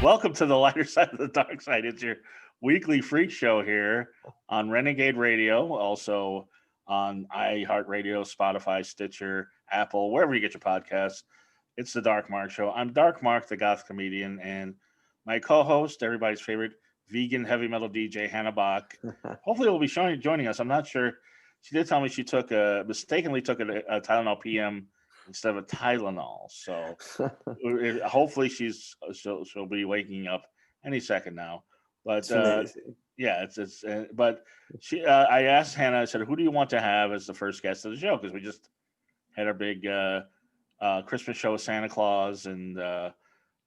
Welcome to the lighter side of the dark side. It's your weekly freak show here on Renegade Radio, also on iHeartRadio, Spotify, Stitcher, Apple, wherever you get your podcasts. It's the Dark Mark Show. I'm Dark Mark, the goth comedian, and my co-host, everybody's favorite vegan heavy metal DJ, Hannah Bach. Hopefully, will be joining us. I'm not sure. She did tell me she mistakenly took a Tylenol PM instead of a Tylenol. So hopefully she'll be waking up any second now. But It's amazing. yeah, but I asked Hannah. I said, "Who do you want to have as the first guest of the show?" Because we just had our big Christmas show with Santa Claus and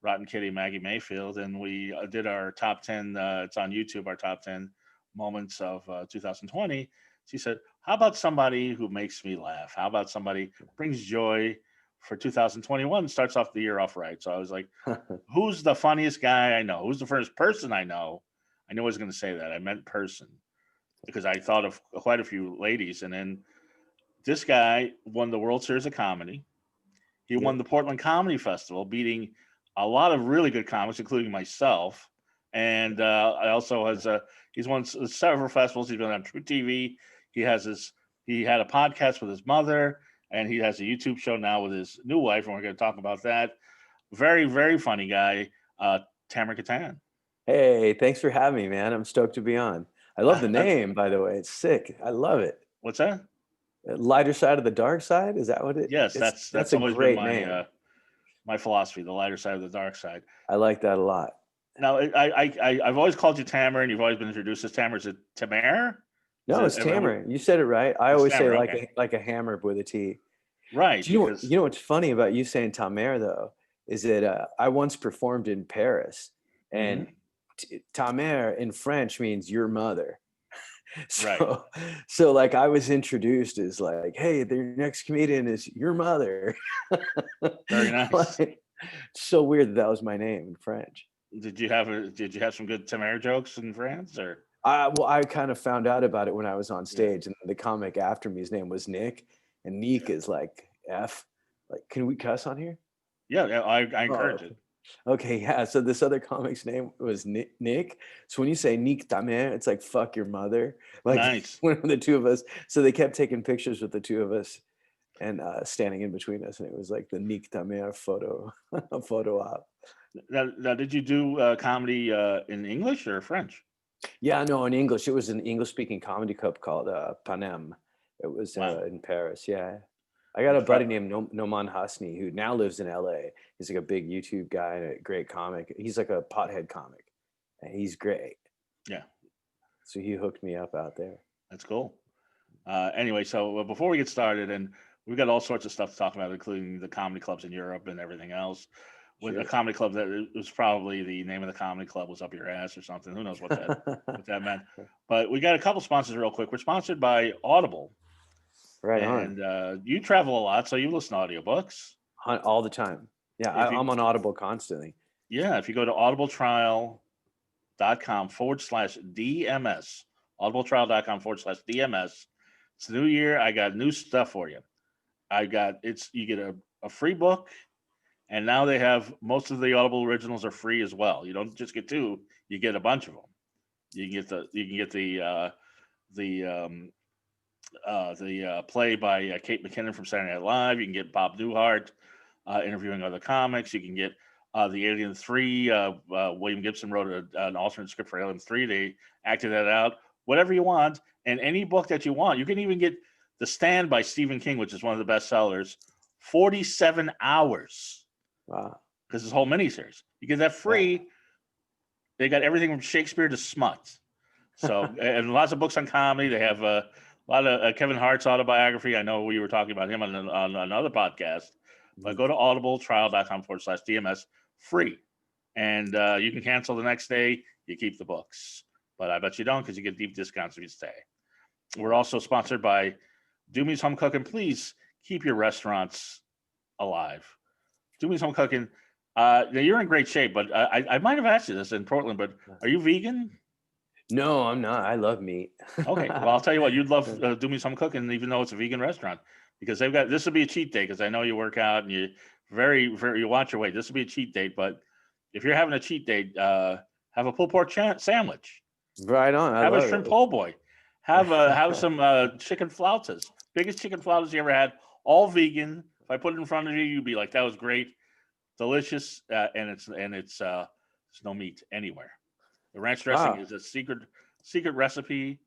Rotten Kitty Maggie Mayfield, and we did our top 10. It's on YouTube. Our top 10 moments of 2020. She said, "How about somebody who makes me laugh? How about somebody who brings joy for 2021? Starts off the year off right." So I was like, "Who's the funniest guy I know? Who's the first person I know?" I knew I was going to say that. I meant person because I thought of quite a few ladies, and then this guy won the World Series of Comedy. He won the Portland Comedy Festival, beating a lot of really good comics, including myself. And I also he's won several festivals. He's been on TruTV. He had a podcast with his mother, and he has a YouTube show now with his new wife, and we're going to talk about that. Very, very funny guy, Tamer Kattan. Hey, thanks for having me, man. I'm stoked to be on. I love the name, by the way. It's sick. I love it. What's that? Lighter side of the dark side? Is that what it? Yes, that's a always great been name. My philosophy, the lighter side of the dark side. I like that a lot. Now, I've always called you Tamer, and you've always been introduced as Tamer. Is it Tamer? No, it's Tamer. You said it right. I always say like a hammer with a T. Right. You know what's funny about you saying Tamer though is that I once performed in Paris, and Tamer in French means your mother. So like I was introduced as like, hey, the next comedian is your mother. Very nice. So weird that was my name in French. Did you have some good Tamer jokes in France or? Well, I kind of found out about it when I was on stage, and the comic after me, his name was Nick, and Nick is like F. Like, can we cuss on here? Yeah, I encourage it. Okay, yeah. So this other comic's name was Nick. So when you say Nick Tamer, it's like fuck your mother. Like nice. One of the two of us. So they kept taking pictures with the two of us and standing in between us, and it was like the Nick Tamer photo op. Now, did you do comedy in English or French? Yeah, no, in English. It was an English-speaking comedy club called Panem. It was in Paris. Yeah. I got a buddy named Noman Hasni who now lives in LA. He's like a big YouTube guy and a great comic. He's like a pothead comic, and he's great. Yeah. So he hooked me up out there. That's cool. Anyway, so before we get started, and we've got all sorts of stuff to talk about, including the comedy clubs in Europe and everything else. With a comedy club that was probably the name of the comedy club was up your ass or something. Who knows what that meant? But we got a couple sponsors real quick. We're sponsored by Audible. Right on. And you travel a lot, so you listen to audiobooks. All the time. Yeah, I'm on Audible constantly. Yeah, if you go to audibletrial.com/DMS, audibletrial.com/DMS, it's the new year. I got new stuff for you. You get a free book, and now they have most of the Audible originals are free as well. You don't just get two, you get a bunch of them. You can get the play by Kate McKinnon from Saturday Night Live. You can get Bob Newhart interviewing other comics. You can get the Alien 3. William Gibson wrote an alternate script for Alien 3. They acted that out. Whatever you want, and any book that you want. You can even get The Stand by Stephen King, which is one of the best sellers. 47 hours. Wow. Because this whole miniseries. You get that free. Wow. They got everything from Shakespeare to smut. So, and lots of books on comedy. They have a lot of Kevin Hart's autobiography. I know we were talking about him on another podcast. But go to audibletrial.com/DMS, free. And you can cancel the next day. You keep the books. But I bet you don't, because you get deep discounts if you stay. We're also sponsored by Doomy's Home Cooking. Please keep your restaurants alive. Doomy's Home Cooking. You're in great shape, but I might have asked you this in Portland, but are you vegan? No, I'm not. I love meat. Okay. Well, I'll tell you what, you'd love Doomy's Home Cooking, even though it's a vegan restaurant, because they've got, this would be a cheat day, because I know you work out and you you watch your weight. This would be a cheat date, but If you're having a cheat day, have a pulled pork sandwich. Right on. I Have a love shrimp it. po' boy. Have some chicken flautas. Biggest chicken flautas you ever had. All vegan. If I put it in front of you, you'd be like, "That was great, delicious," and it's there's no meat anywhere. The ranch dressing Wow. is a secret recipe.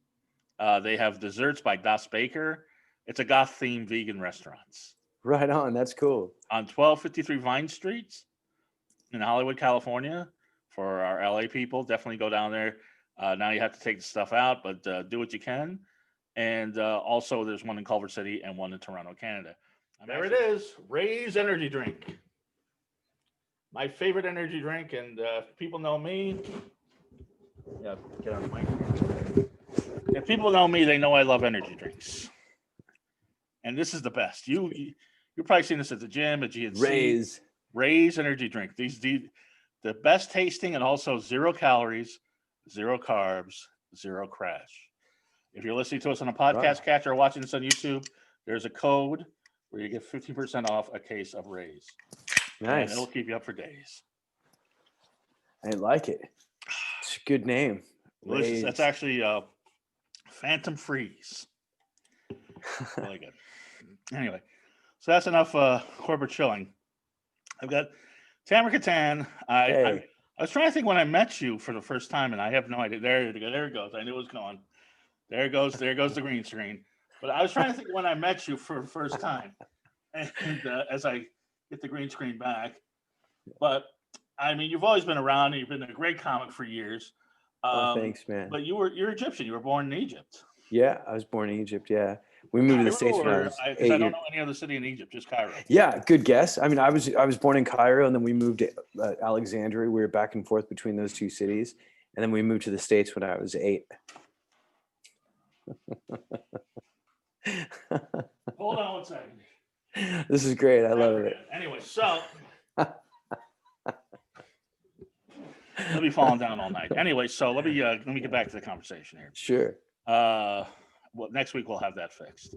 They have desserts by Das Baker. It's a goth themed vegan restaurants Right on. That's cool. on 1253 Vine Street in Hollywood, California. For our LA people, definitely go down there. Now you have to take the stuff out, but do what you can. And also, there's one in Culver City and one in Toronto, Canada. There it is, Ray's energy drink. My favorite energy drink, and if people know me. Yeah, get on the mic. If people know me, they know I love energy drinks, and this is the best. You've probably seen this at the gym, at GNC. Ray's energy drink. The best tasting and also 0 calories, 0 carbs, 0 crash. If you're listening to us on a podcast catcher or watching this on YouTube, there's a code where you get 15% off a case of Ray's. Nice. And it'll keep you up for days. I like it. It's a good name. Delicious. That's actually Phantom Freeze. Really good. Anyway, so that's enough corporate chilling. I've got Tamer Kattan. I was trying to think when I met you for the first time, and I have no idea. There it goes. I knew it was going. There goes the green screen. But I was trying to think when I met you for the first time, and as I get the green screen back. But I mean, you've always been around, and you've been a great comic for years. Thanks, man. But you're Egyptian. You were born in Egypt. Yeah, I was born in Egypt. Yeah, we moved to the States when I was 8 years. I don't know any other city in Egypt, just Cairo. Yeah, good guess. I mean, I was born in Cairo, and then we moved to Alexandria. We were back and forth between those two cities, and then we moved to the States when I was 8. Hold on one second. This is great. I love it. Anyway, so I'll be falling down all night. Anyway, so let me get back to the conversation here. Sure. Well, next week we'll have that fixed.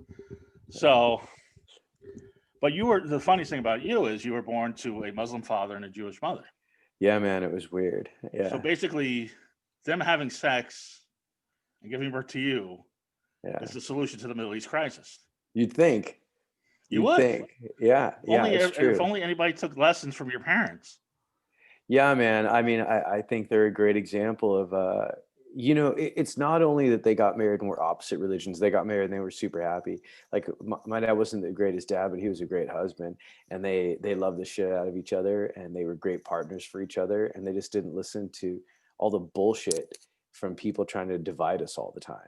So, but the funniest thing about you is you were born to a Muslim father and a Jewish mother. Yeah, man, it was weird. Yeah. So basically, them having sex and giving birth to you is the solution to the Middle East crisis. You'd think. You would think. Yeah. It's true. If only anybody took lessons from your parents. Yeah, man. I mean, I think they're a great example of, it's not only that they got married and were opposite religions. They got married and they were super happy. Like my dad wasn't the greatest dad, but he was a great husband. And they loved the shit out of each other, and they were great partners for each other. And they just didn't listen to all the bullshit from people trying to divide us all the time.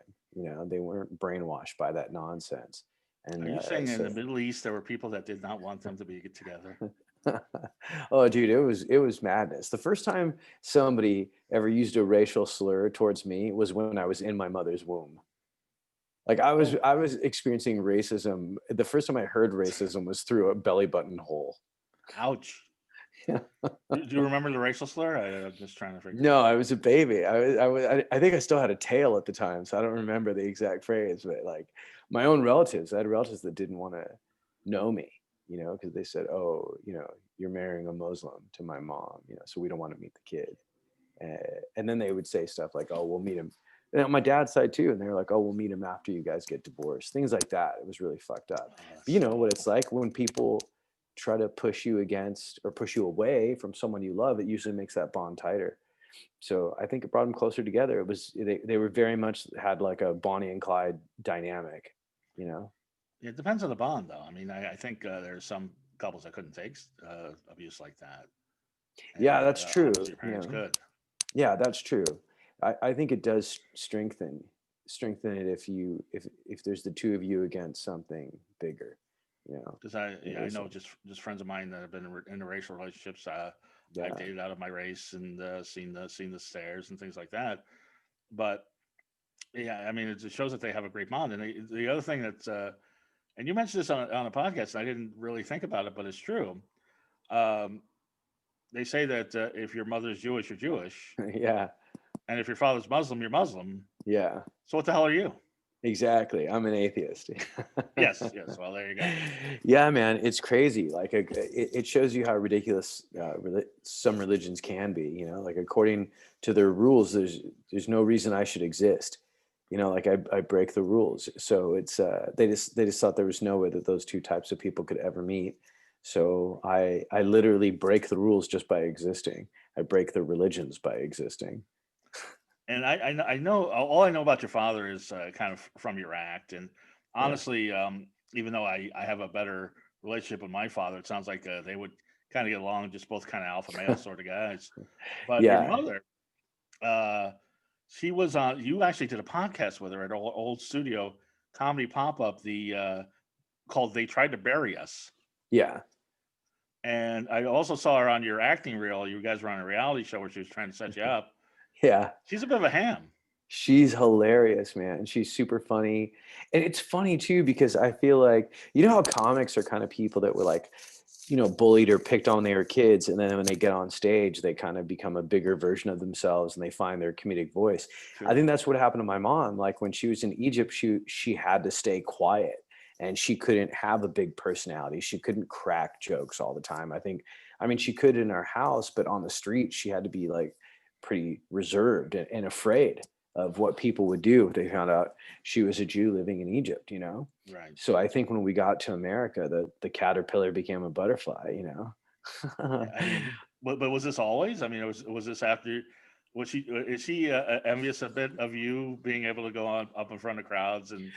They weren't brainwashed by that nonsense. And are you saying in the Middle East there were people that did not want them to be together? Oh, dude, it was madness. The first time somebody ever used a racial slur towards me was when I was in my mother's womb. Like I was experiencing racism. The first time I heard racism was through a belly button hole. Ouch. Do you remember the racial slur? I'm just trying to figure. No, I was a baby. I think I still had a tail at the time, so I don't remember the exact phrase. But like my own relatives, I had relatives that didn't want to know me, because they said, "Oh, you're marrying a Muslim to my mom, so we don't want to meet the kid." And then they would say stuff like, "Oh, we'll meet him." And on my dad's side too, and they were like, "Oh, we'll meet him after you guys get divorced." Things like that. It was really fucked up. But you know what it's like when people try to push you against or push you away from someone you love. It usually makes that bond tighter. So I think it brought them closer together. It was they were very much had like a Bonnie and Clyde dynamic, It depends on the bond, though. I mean, I think there's some couples that couldn't take abuse like that. And, yeah, that's true. Your parents could. Yeah, that's true. I think it does strengthen it if there's the two of you against something bigger. Because I know just friends of mine that have been in interracial relationships. I've dated out of my race and seen the stares and things like that. But yeah, I mean, it shows that they have a great bond. And the other thing that's and you mentioned this on a podcast, and I didn't really think about it, but it's true. They say that if your mother's Jewish, you're Jewish. Yeah. And if your father's Muslim, you're Muslim. Yeah. So what the hell are you? Exactly. I'm an atheist. Yes, yes. Well, there you go. Yeah, man, it's crazy. Like it shows you how ridiculous some religions can be. You know, like according to their rules, there's no reason I should exist. You know, like I break the rules. So it's they just thought there was no way that those two types of people could ever meet. So I literally break the rules just by existing. I break the religions by existing. And I know all I know about your father is kind of from your act. And Yeah. honestly, even though I have a better relationship with my father, it sounds like they would kind of get along, just both kind of alpha male sort of guys. But your Yeah. mother, uh, she was on. You actually did a podcast with her at old studio comedy pop up, the called "They Tried to Bury Us." Yeah. And I also saw her on your acting reel. You guys were on a reality show where she was trying to set you up. Yeah. She's a bit of a ham. She's hilarious, man. She's super funny. And it's funny too, because I feel like, you know how comics are kind of people that were like, bullied or picked on when they were kids. And then when they get on stage, they kind of become a bigger version of themselves and they find their comedic voice. I Sure. think that's what happened to my mom. Like when she was in Egypt, she had to stay quiet and she couldn't have a big personality. She couldn't crack jokes all the time. I mean, she could in our house, but on the street, she had to be like pretty reserved and afraid of what people would do if they found out she was a Jew living in Egypt, you know? Right. So I think when we got to America, the caterpillar became a butterfly, you Yeah, know? I mean, but was this always? I mean, was this after? Was she? Is she envious a bit of you being able to go on up in front of crowds and?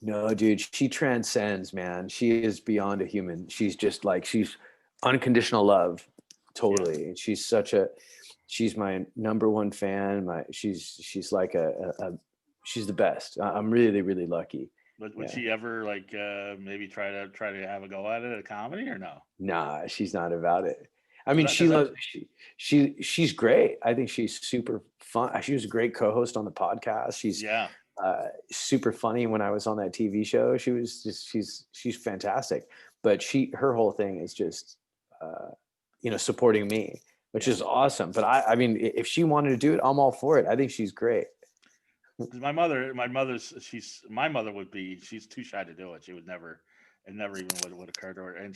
No, dude, she transcends, man. She is beyond a human. She's just like, she's unconditional love. Yeah. Totally. And she's my number one fan. She's like she's the best. I'm really, really lucky. But would Yeah. she ever like maybe try to have a go at it at comedy or no? Nah, she's not about it. I mean, Because that's she's great. I think she's super fun. She was a great co-host on the podcast. She's yeah. super funny. When I was on that TV show, she's fantastic. But her whole thing is just supporting me, which Yeah. is awesome. But I mean, if she wanted to do it, I'm all for it. I think she's great. 'Cause my mother would be. She's too shy to do it. She would never. It never even would occur to her. And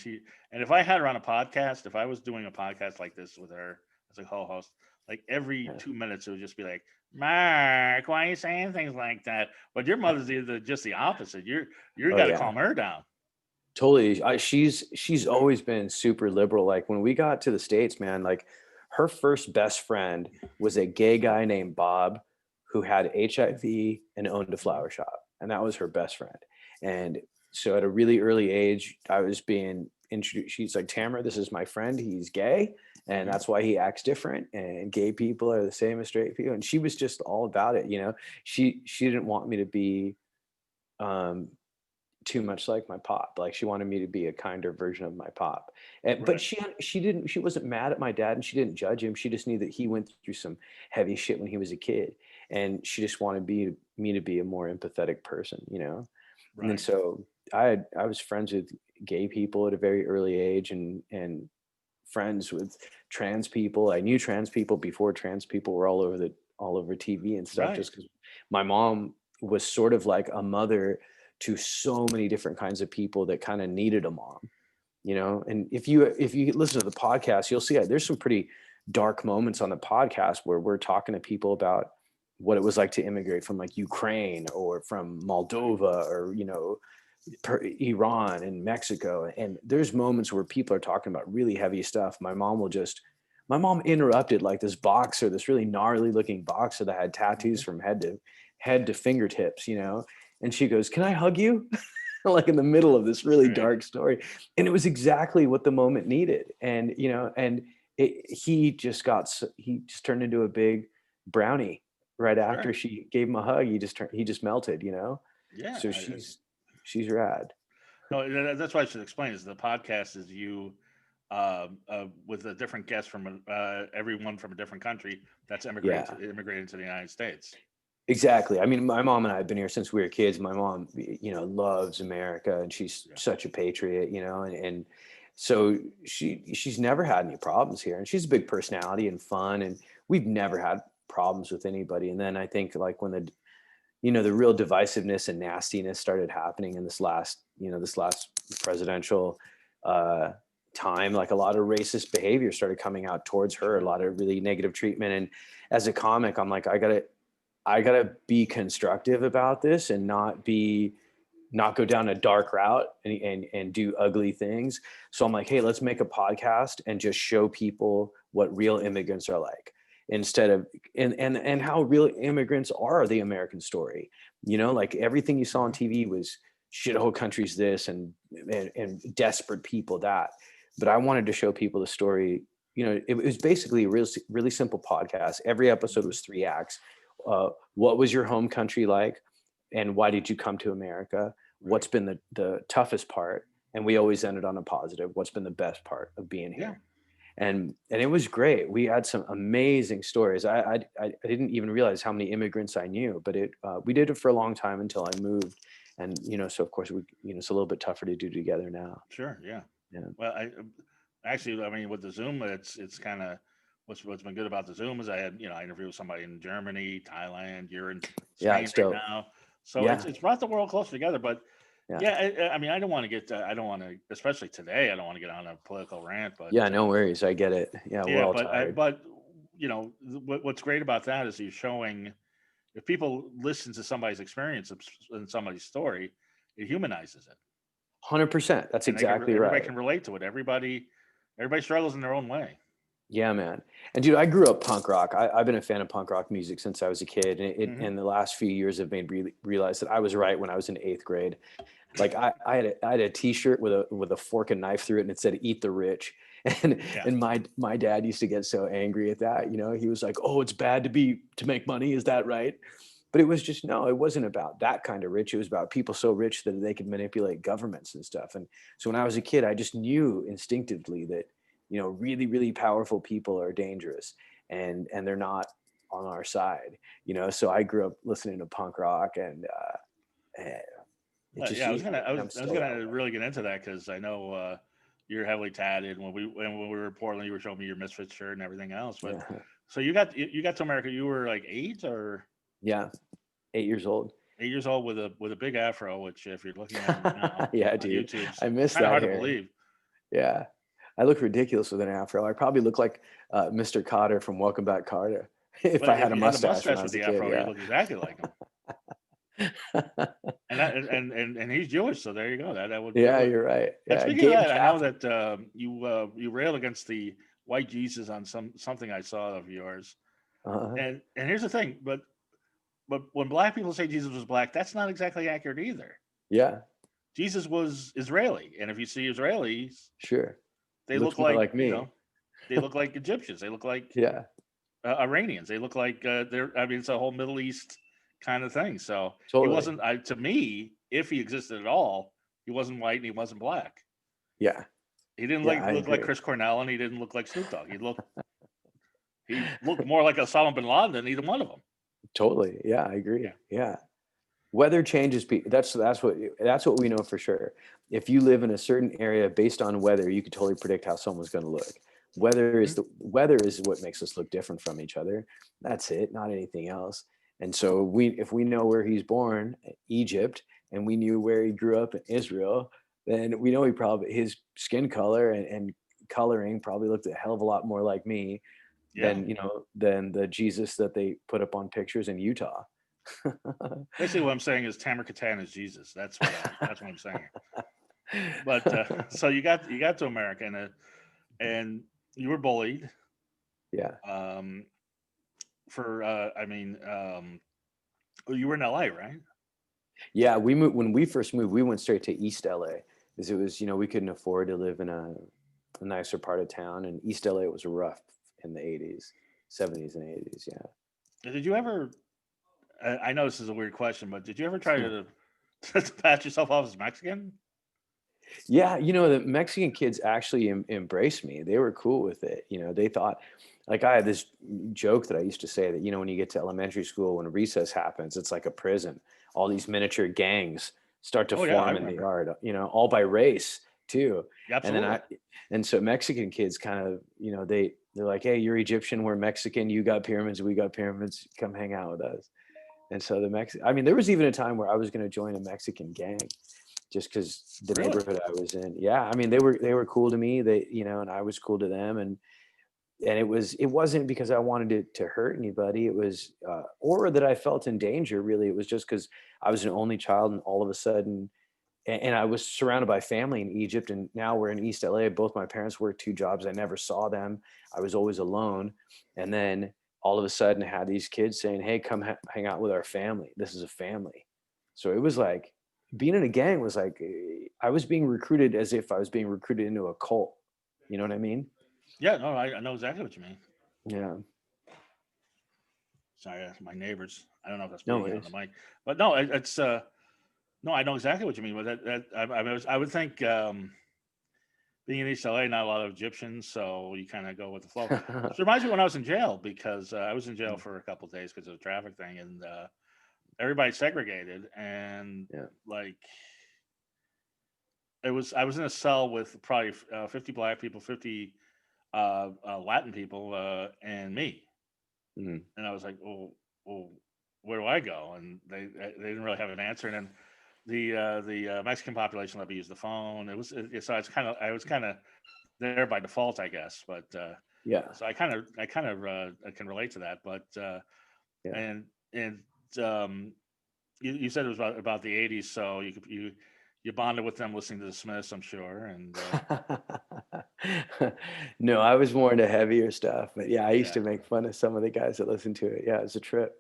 if I had her on a podcast, if I was doing a podcast like this with her as a co-host, like every Yeah. 2 minutes it would just be like, Mark, why are you saying things like that? But your mother's just the opposite. You Oh got to yeah. calm her down. Totally. She's always been super liberal. Like when we got to the States, man, like her first best friend was a gay guy named Bob who had HIV and owned a flower shop. And that was her best friend. And so at a really early age, I was being introduced. She's like, Tamer, this is my friend. He's gay. And Mhm. that's why he acts different. And gay people are the same as straight people. And she was just all about it. She didn't want me to be um too much like my pop. Like she wanted me to be a kinder version of my pop. But Right. she wasn't mad at my dad and she didn't judge him. She just knew that he went through some heavy shit when he was a kid. And she just wanted me to be a more empathetic person, you know? And then Right. so I was friends with gay people at a very early age and friends with trans people. I knew trans people before trans people were all over TV and stuff, Right. just because my mom was sort of like a mother to so many different kinds of people that kind of needed a mom, you know. And if you listen to the podcast, you'll see there's some pretty dark moments on the podcast where we're talking to people about what it was like to immigrate from like Ukraine or from Moldova or Iran and Mexico. And there's moments where people are talking about really heavy stuff. My mom interrupted like this boxer, this really gnarly looking boxer that had tattoos Mhm. from head to fingertips, you know. And she goes, "Can I hug you?" Like in the middle of this really Right. dark story. And it was exactly what the moment needed. And, he just turned into a big brownie right after Sure. she gave him a hug. He just melted, you know? Yeah. So she's rad. No, that's what I should explain. Is the podcast is you with a different guest from everyone from a different country that's Yeah, immigrated to the United States. exactly. I mean, my mom and I have been here since we were kids. My mom, loves America and she's Yeah. such a patriot, and so she's never had any problems here. And she's a big personality and fun. And we've never had problems with anybody. And then I think like when the real divisiveness and nastiness started happening in this last presidential time. Like a lot of racist behavior started coming out towards her, a lot of really negative treatment. And as a comic, I'm like, I gotta be constructive about this and not go down a dark route and do ugly things. So I'm like, hey, let's make a podcast and just show people what real immigrants are like, instead of and how real immigrants are the American story. Like everything you saw on TV was shithole countries this and desperate people that. But I wanted to show people the story. It was basically a really simple podcast. Every episode was 3 acts. What was your home country like? And why did you come to America? What's been the toughest part? And we always ended on a positive. What's been the best part of being here? And it was great. We had some amazing stories. I didn't even realize how many immigrants I knew, but we did it for a long time until I moved. And, so of course it's a little bit tougher to do together now. Sure. Yeah. Well, I mean, with the Zoom, it's kind of, what's been good about the Zoom is I interviewed with somebody in Germany, Thailand, you're in Spain right now. So it's brought the world closer together. But I mean, I don't want to, especially today, I don't want to get on a political rant. But no worries, I get it. We're all tired. But what's great about that is you're showing, if people listen to somebody's experience and somebody's story, it humanizes it. 100%. That's exactly right. Everybody can relate to it. Everybody struggles in their own way. Yeah, man. And dude, I grew up punk rock. I've been a fan of punk rock music since I was a kid. And and the last few years have made me realize that I was right when I was in 8th grade. Like I had a t-shirt with a fork and knife through it, and it said "Eat the Rich." And my dad used to get so angry at that. He was like, "Oh, it's bad to make money. Is that right?" But it was just, no, it wasn't about that kind of rich. It was about people so rich that they could manipulate governments and stuff. And so when I was a kid, I just knew instinctively that, really, really powerful people are dangerous and they're not on our side, so I grew up listening to punk rock and I was gonna really get into that because I know you're heavily tatted. When we were in Portland, you were showing me your Misfits shirt and everything else. But so you got to America. You were like 8 or 8 years old. 8 years old with a big afro, which if you're looking at it now, dude, YouTube, I miss that. Hard to believe. Yeah, I look ridiculous with an afro. I probably look like Mr. Cotter from Welcome Back, Carter. If I had a mustache when I was a kid, you look exactly like him. and he's Jewish, so there you go. That would. You're right. And speaking of that, I know that you rail against the white Jesus on something I saw of yours. And here's the thing, but when black people say Jesus was black, that's not exactly accurate either. Yeah. Jesus was Israeli, and if you see Israelis, sure, they look like me. They look like Egyptians. They look like Iranians. They look like it's a whole Middle East kind of thing. So he wasn't. To me, if he existed at all, he wasn't white and he wasn't black. Yeah, he didn't look like Chris Cornell, and he didn't look like Snoop Dogg. He looked more like Osama bin Laden than either one of them. Totally. Yeah, I agree. Yeah. Weather changes people. That's what we know for sure. If you live in a certain area, based on weather, you could totally predict how someone's going to look. Weather is what makes us look different from each other. That's it, not anything else. And so if we know where he's born, Egypt, and we knew where he grew up in Israel, then we know his skin color and coloring probably looked a hell of a lot more like me than the Jesus that they put up on pictures in Utah. Basically, what I'm saying is Tamer Kattan is Jesus. That's what I'm saying. But so you got to America and you were bullied. Yeah. You were in LA, right? Yeah, we moved when we first moved. We went straight to East LA because it was we couldn't afford to live in a nicer part of town, and East LA was rough in the 70s and 80s. Yeah. Did you ever? I know this is a weird question, but did you ever try to pass yourself off as Mexican? Yeah, the Mexican kids actually embraced me. They were cool with it. They thought, like, I had this joke that I used to say that, when you get to elementary school, when recess happens, it's like a prison. All these miniature gangs start to form in the yard, all by race too. Absolutely. And so Mexican kids kind of, they're like, hey, you're Egyptian, we're Mexican, you got pyramids, we got pyramids, come hang out with us. And so I mean, there was even a time where I was going to join a Mexican gang just because the Really? neighborhood I was in. Yeah. I mean, they were cool to me. They, and I was cool to them. And it wasn't because I wanted it to hurt anybody. It was, or that I felt in danger. Really. It was just because I was an only child, and all of a sudden, and I was surrounded by family in Egypt, and now we're in East LA. Both my parents worked 2 jobs. I never saw them. I was always alone. And then all of a sudden I had these kids saying, "Hey, come hang out with our family. This is a family." So it was like being in a gang was like, I was being recruited as if I was being recruited into a cult. You know what I mean? Yeah, no, I know exactly what you mean. Yeah. Sorry, my neighbors. I don't know if that's No being on the worries. mic, but no, it's no, I know exactly what you mean. But I would think being in East LA, not a lot of Egyptians, so you kind of go with the flow. It reminds me when I was in jail because I was in jail for a couple of days because of a traffic thing, and everybody segregated, and Yeah. like I was in a cell with probably 50 black people, 50 Latin people, and me, Mhm. and I was like, well, where do I go? And they didn't really have an answer, and then the Mexican population let me use the phone. So it's kind of I was kind of there by default, I guess. But Yeah. so I kind of I can relate to that. But Yeah. and you said it was about the '80s, so you bonded with them listening to the Smiths, I'm sure, and No, I was more into heavier stuff, but yeah, I used yeah, to make fun of some of the guys that listened to it. Yeah, it was a trip.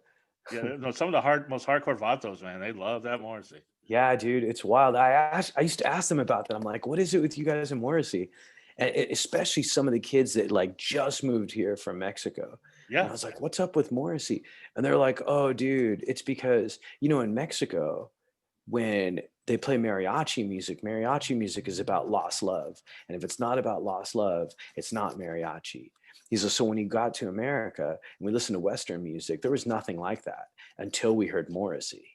yeah. No, some of the most hardcore vatos, man, they love that Morrissey. Yeah, dude, it's wild. I used to ask them about that. I'm like, what is it with you guys in Morrissey? And especially some of the kids that like just moved here from Mexico. And Yeah, I was like, what's up with Morrissey? And they're like, oh, dude, it's because, in Mexico, when they play mariachi music is about lost love. And if it's not about lost love, it's not mariachi. He says, so when he got to America and we listened to Western music, there was nothing like that until we heard Morrissey.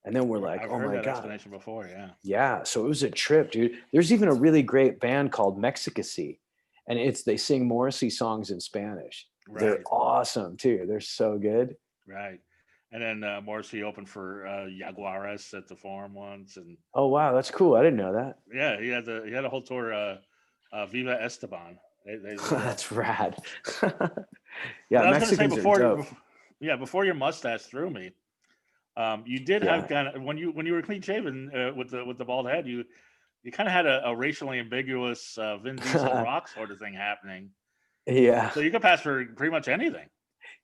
And then we're like, I've oh heard my that God. explanation before. Yeah, Yeah. So it was a trip, dude. There's even a really great band called Mexicacy. And they sing Morrissey songs in Spanish. They're right, awesome too. They're so good. right. And then Morrissey opened for Jaguares at the Forum once, and Oh wow, that's cool. I didn't know that. yeah, he had a whole tour. Viva Esteban. That's rad. But Yeah, I was going to say Mexicans are dope. yeah, before your mustache threw me, you did have Yeah. kind of when you were clean shaven with the bald head, you kind of had a racially ambiguous Vin Diesel rock sort of thing happening. Yeah. So you could pass for pretty much anything.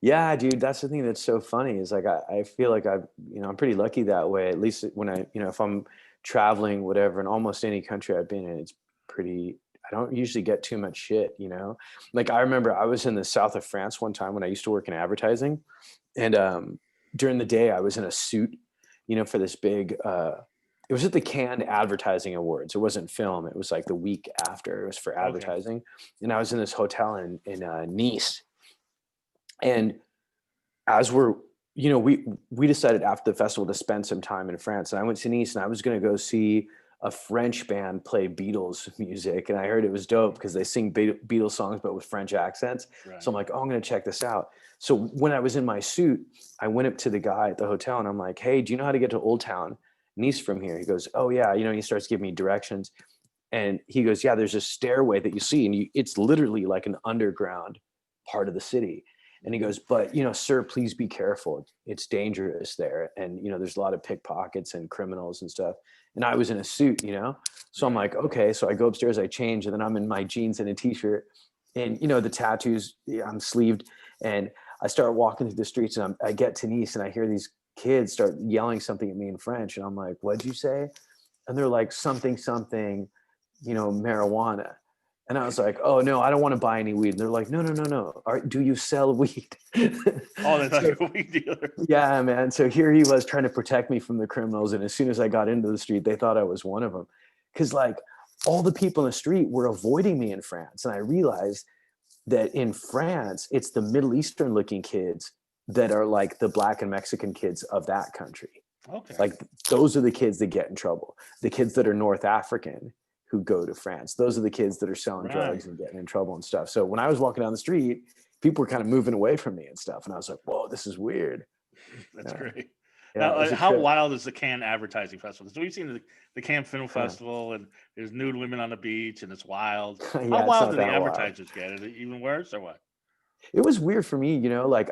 Yeah, dude, that's the thing that's so funny is like I feel like I'm pretty lucky that way. At least when if I'm traveling, whatever, in almost any country I've been in, it's pretty I don't usually get too much shit. Like I remember I was in the south of France one time when I used to work in advertising. And during the day I was in a suit, for this big it was at the Cannes Advertising Awards. It wasn't film. It was like the week after. It was for Okay. advertising. And I was in this hotel in Nice. And as we decided after the festival to spend some time in France, and I went to Nice, and I was going to go see a French band play Beatles music, and I heard it was dope because they sing Beatles songs but with French accents. So Right. I'm like, oh, I'm going to check this out. So when I was in my suit, I went up to the guy at the hotel and I'm like, hey, do you know how to get to Old Town Nice from here? He goes, oh yeah. He starts giving me directions, and he goes, yeah, there's a stairway that you see, and it's literally like an underground part of the city. And he Mhm. goes, but sir, please be careful. It's dangerous there. And there's a lot of pickpockets and criminals and stuff. And I was in a suit. So I'm Right. like, okay. So I go upstairs, I change, and then I'm in my jeans and a t-shirt. And the tattoos, yeah, I'm sleeved. And I start walking through the streets, and I get to Nice, and I hear these kids start yelling something at me in French. And I'm like, what'd you say? And they're like, something, something, marijuana. And I was like, oh no, I don't want to buy any weed. And they're like, no, no, no, no. Do you sell weed? Oh, that's So like a weed dealer. yeah, man. So here he was trying to protect me from the criminals. And as soon as I got into the street, they thought I was one of them. Cause like all the people in the street were avoiding me in France. And I realized that in France, it's the Middle Eastern looking kids that are like the Black and Mexican kids of that country. Okay. Like those are the kids that get in trouble. The kids that are North African who go to France. Those are the kids that are selling Right. drugs and getting in trouble and stuff. So when I was walking down the street, people were kind of moving away from me and stuff. And I was like, whoa, this is weird. That's Yeah. great. Yeah, it was a how trip. wild is the Cannes Advertising Festival? So we've seen the Cannes Film Festival, and there's nude women on the beach, and it's wild. How Yeah, it's wild not do the that wild. advertisers get? Is it even worse or what? It was weird for me, like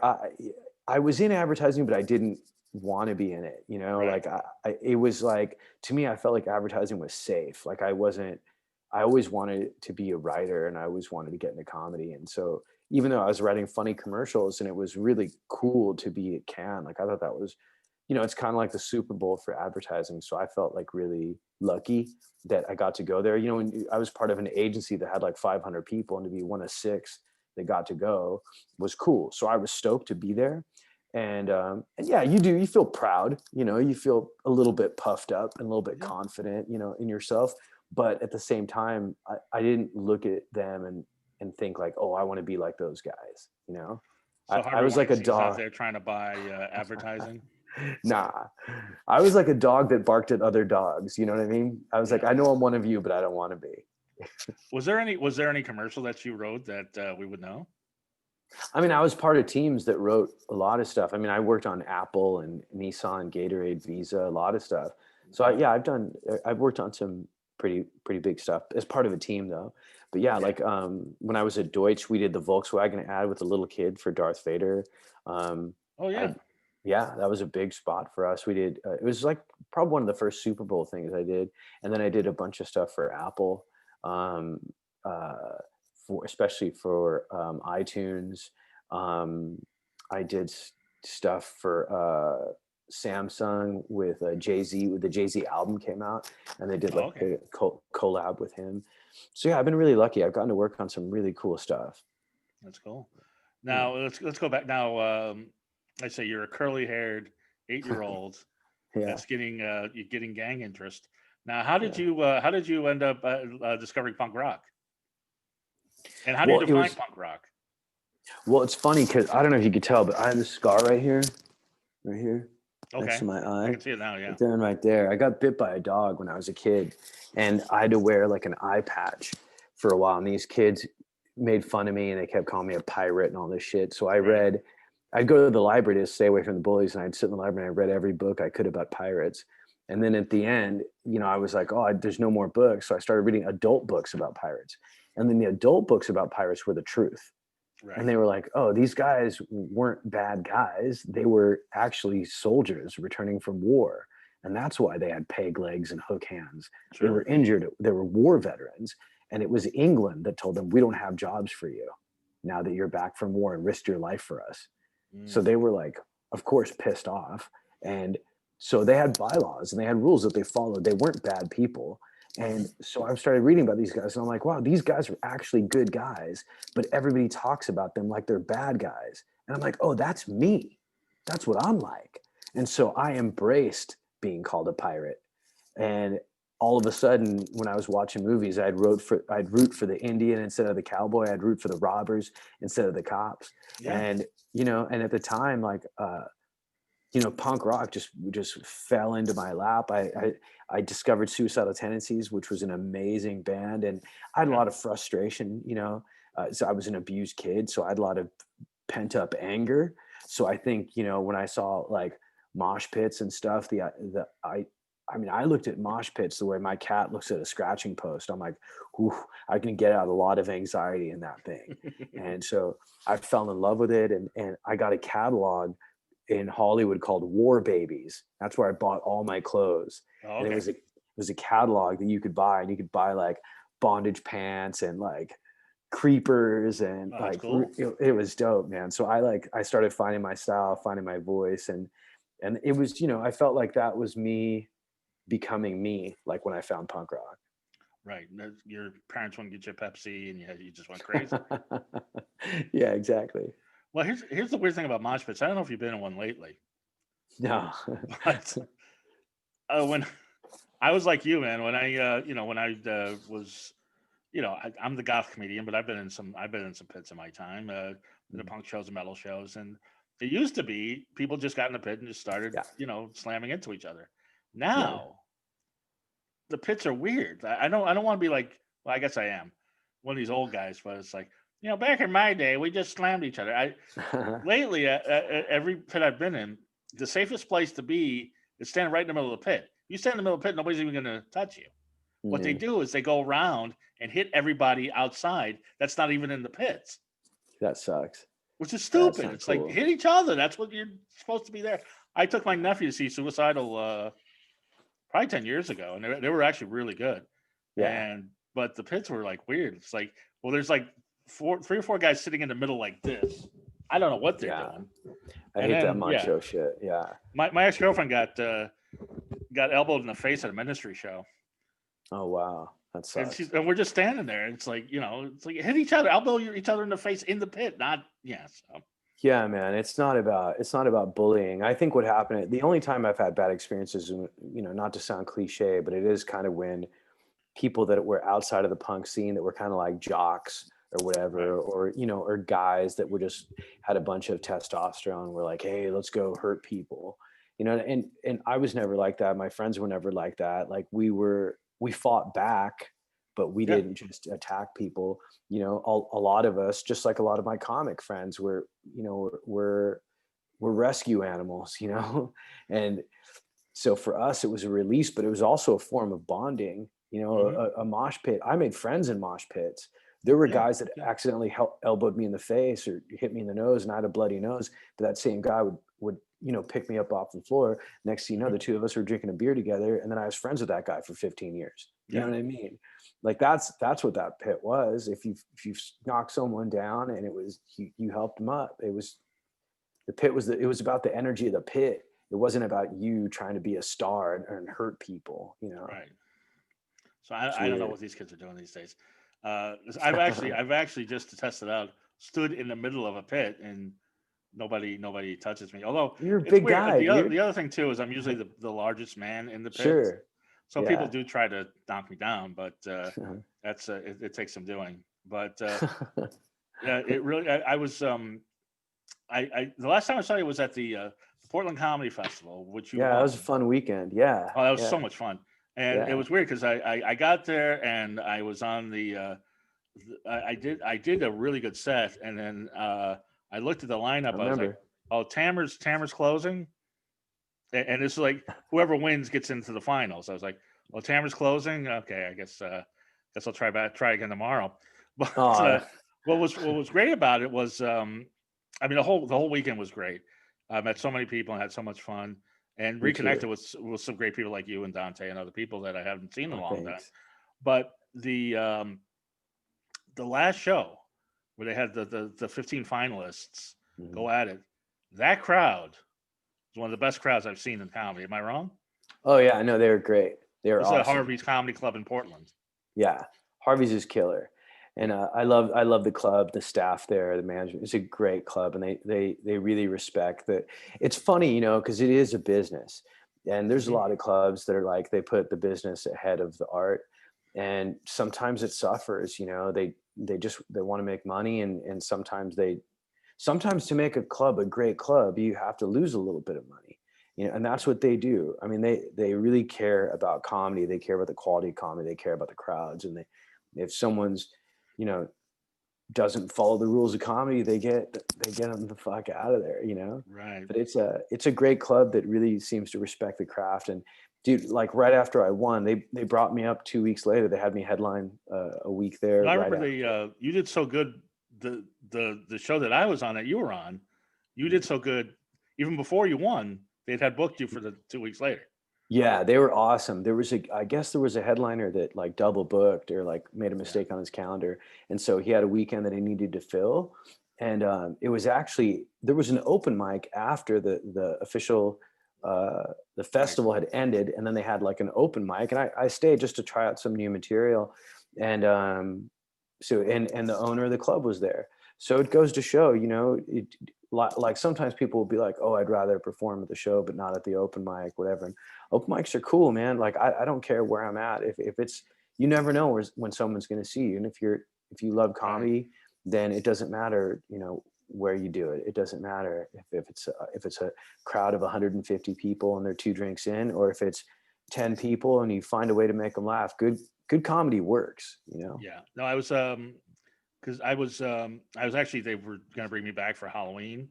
I was in advertising, but I didn't want to be in it, Right. like it was like, to me, I felt like advertising was safe. Like I always wanted to be a writer and I always wanted to get into comedy. And so even though I was writing funny commercials and it was really cool to be at Cannes, like I thought that was, it's kind of like the Super Bowl for advertising. So I felt like really lucky that I got to go there. And I was part of an agency that had like 500 people, and to be one of six that got to go was cool. So I was stoked to be there. And yeah, you feel proud, you feel a little bit puffed up and a little bit Yeah. confident, in yourself. But at the same time, I didn't look at them and think like, oh, I want to be like those guys, So I Harvey was like a Weinstein's out dog. there trying to buy advertising. Nah, I was like a dog that barked at other dogs. You know what I mean? I was like, Yeah. I know I'm one of you, but I don't want to be. Was there any commercial that you wrote that we would know? I mean, I was part of teams that wrote a lot of stuff. I mean, I worked on Apple and Nissan, Gatorade, Visa, a lot of stuff. So Okay. I've worked on some pretty big stuff as part of a team though. But yeah, like when I was at Deutsch, we did the Volkswagen ad with a little kid for Darth Vader. Um, Oh yeah. yeah, that was a big spot for us. We did, it was like probably one of the first Super Bowl things I did. And then I did a bunch of stuff for Apple, um, uh, especially for iTunes. Um, I did stuff for Samsung with Jay-Z, with the Jay-Z album came out, and they did Oh, like okay. a collab with him. So yeah, I've been really lucky. I've gotten to work on some really cool stuff. That's cool. Yeah. Now let's go back. Now, I say you're a curly haired 8-year-old Yeah. that's getting you're getting gang interest. Now, how did you end up discovering punk rock? And how do you Well, it define was, punk rock? well, it's funny because I don't know if you could tell, but I have this scar right here, next Okay, to my I eye, can see it now. Yeah. right there and right there. I got bit by a dog when I was a kid, and I had to wear like an eye patch for a while. And these kids made fun of me, and they kept calling me a pirate and all this shit. So Right. I'd go to the library to stay away from the bullies, and I'd sit in the library and I read every book I could about pirates. And then at the end, I was like, oh, there's no more books. So I started reading adult books about pirates. And then the adult books about pirates were the truth. And Right. they were like, oh, these guys weren't bad guys. They were actually soldiers returning from war. And that's why they had peg legs and hook hands. They were Sure. injured. They were war veterans. And it was England that told them, we don't have jobs for you now that you're back from war and risked your life for us. So Mm. they were like, of course, pissed off. And so they had bylaws and they had rules that they followed. They weren't bad people. And so I started reading about these guys and I'm like, wow, these guys are actually good guys, but everybody talks about them like they're bad guys. And I'm like, oh, that's me. That's what I'm like. And so I embraced being called a pirate. And all of a sudden, when I was watching movies, I'd root for the Indian instead of the cowboy. I'd root for the robbers instead of the cops. Yeah. And, and at the time, like, punk rock just fell into my lap. I discovered Suicidal Tendencies, which was an amazing band, and I had a Okay. lot of frustration. So I was an abused kid, so I had a lot of pent up anger. So I think when I saw like mosh pits and stuff, I mean, I looked at mosh pits the way my cat looks at a scratching post. I'm like, ooh, I can get out a lot of anxiety in that thing. And so I fell in love with it, and I got a catalog in Hollywood called War Babies. That's where I bought all my clothes. Oh, And okay. it was a catalog that you could buy, and you could buy like bondage pants and like creepers and Oh, that's like cool. it was dope, man. So I started finding my style, finding my voice, and it was, I felt like that was me becoming me, like when I found punk rock. Right. Your parents wouldn't get you a Pepsi, and you just went crazy. Yeah, exactly. Well, here's the weird thing about mosh pits. I don't know if you've been in one lately, No. but when I was like you, man, when I was, I'm the goth comedian, but I've been in some pits in my time, in the punk shows and metal shows, and it used to be people just got in the pit and just started, Yeah. slamming into each other. Yeah. Now the pits are weird. I don't want to be like, well, I guess I am one of these old guys, but it's like, back in my day, we just slammed each other. Lately, every pit I've been in, the safest place to be is stand right in the middle of the pit. You stand in the middle of the pit, nobody's even going to touch you. What they do is they go around and hit everybody outside that's not even in the pits. That sucks. Which is stupid. It's cool. Like, hit each other. That's what you're supposed to be there. I took my nephew to see Suicidal probably 10 years ago, and they were actually really good. Yeah. But the pits were like weird. It's like, well, there's like 3 or 4 guys sitting in the middle like this. I don't know what they're doing. I hate that macho shit. Yeah. My ex-girlfriend got elbowed in the face at a ministry show. Oh wow. That sucks. And we're just standing there. It's like, it's like hit each other, elbow each other in the face in the pit, not so. Yeah, man, it's not about bullying. I think what happened, the only time I've had bad experiences, not to sound cliche, but it is kind of when people that were outside of the punk scene that were kind of like jocks or whatever, or or guys that were just had a bunch of testosterone, were like, hey, let's go hurt people. And I was never like that. My friends were never like that. Like we fought back, but we didn't just attack people. A lot of us, just like a lot of my comic friends, were rescue animals, and so for us it was a release, but it was also a form of bonding. A mosh pit. I made friends in mosh pits. There were guys that accidentally elbowed me in the face or hit me in the nose, and I had a bloody nose, but that same guy would pick me up off the floor. Next thing you know, the two of us were drinking a beer together, and then I was friends with that guy for 15 years. You know what I mean? Like that's what that pit was. If you knock someone down and it was you helped them up, it was about the energy of the pit. It wasn't about you trying to be a star and hurt people. Right. So I don't know what these kids are doing these days. I've actually just to test it out, stood in the middle of a pit and nobody touches me. Although you're a big guy. The other thing too is I'm usually the largest man in the pit. Sure. So people do try to knock me down, but that's it takes some doing. But it really I was the last time I saw you was at the Portland Comedy Festival, which that was a fun weekend. Yeah. Oh, that was so much fun. And it was weird because I got there and I was on I did a really good set, and then I looked at the lineup. I was like, oh, Tamer's closing, and it's like whoever wins gets into the finals. I was like, well, Tamer's closing. Okay, I guess I'll try again tomorrow. But what was great about it was the whole weekend was great. I met so many people and had so much fun. And reconnected with some great people like you and Dante and other people that I haven't seen in a long time. But the last show where they had the 15 finalists go at it, that crowd was one of the best crowds I've seen in comedy. Am I wrong? Oh yeah, no, they were great. They were awesome. At Harvey's Comedy Club in Portland. Yeah, Harvey's is killer. And I love the club, the staff there, the management. It's a great club, and they really respect that. It's funny, because it is a business, and there's a lot of clubs that are like they put the business ahead of the art, and sometimes it suffers. They want to make money, and sometimes to make a club a great club, you have to lose a little bit of money, and that's what they do. I mean, they really care about comedy. They care about the quality of comedy. They care about the crowds, and if someone's doesn't follow the rules of comedy, they get them the fuck out of there, Right. But it's a great club that really seems to respect the craft. And dude, like right after I won, they brought me up 2 weeks later. They had me headline a week there. I remember you did so good. The show that I was on that you were on, you did so good even before you won. They had booked you for the 2 weeks later. Yeah, they were awesome. I guess there was a headliner that like double booked or like made a mistake on his calendar. And so he had a weekend that he needed to fill. And it was actually, there was an open mic after the official, the festival had ended. And then they had like an open mic, and I stayed just to try out some new material. And so the owner of the club was there. So it goes to show, like sometimes people will be like, oh, I'd rather perform at the show, but not at the open mic, whatever. And open mics are cool, man. Like, I don't care where I'm at. If it's, you never know when someone's going to see you. And if you love comedy, then it doesn't matter, where you do it. It doesn't matter if it's a crowd of 150 people and they're 2 drinks in, or if it's 10 people and you find a way to make them laugh. Good comedy works, Yeah. No, I was, because I was actually, they were going to bring me back for Halloween.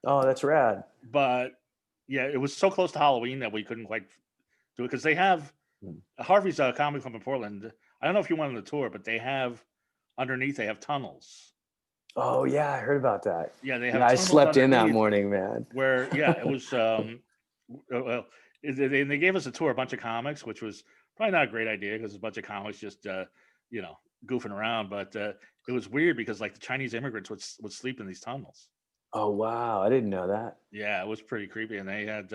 Oh, that's rad. But yeah, it was so close to Halloween that we couldn't quite do it because they have Mm. Harvey's Comedy Club in Portland. I don't know if you went on the tour, but they have underneath they have tunnels. Oh yeah, I heard about that. Yeah, they Yeah, have I tunnels slept in that underneath morning, man. where yeah, it was well, they gave us a tour, a bunch of comics, which was probably not a great idea because a bunch of comics just you know goofing around. But it was weird because like the Chinese immigrants would sleep in these tunnels. Oh wow, I didn't know that. Yeah, it was pretty creepy, and they had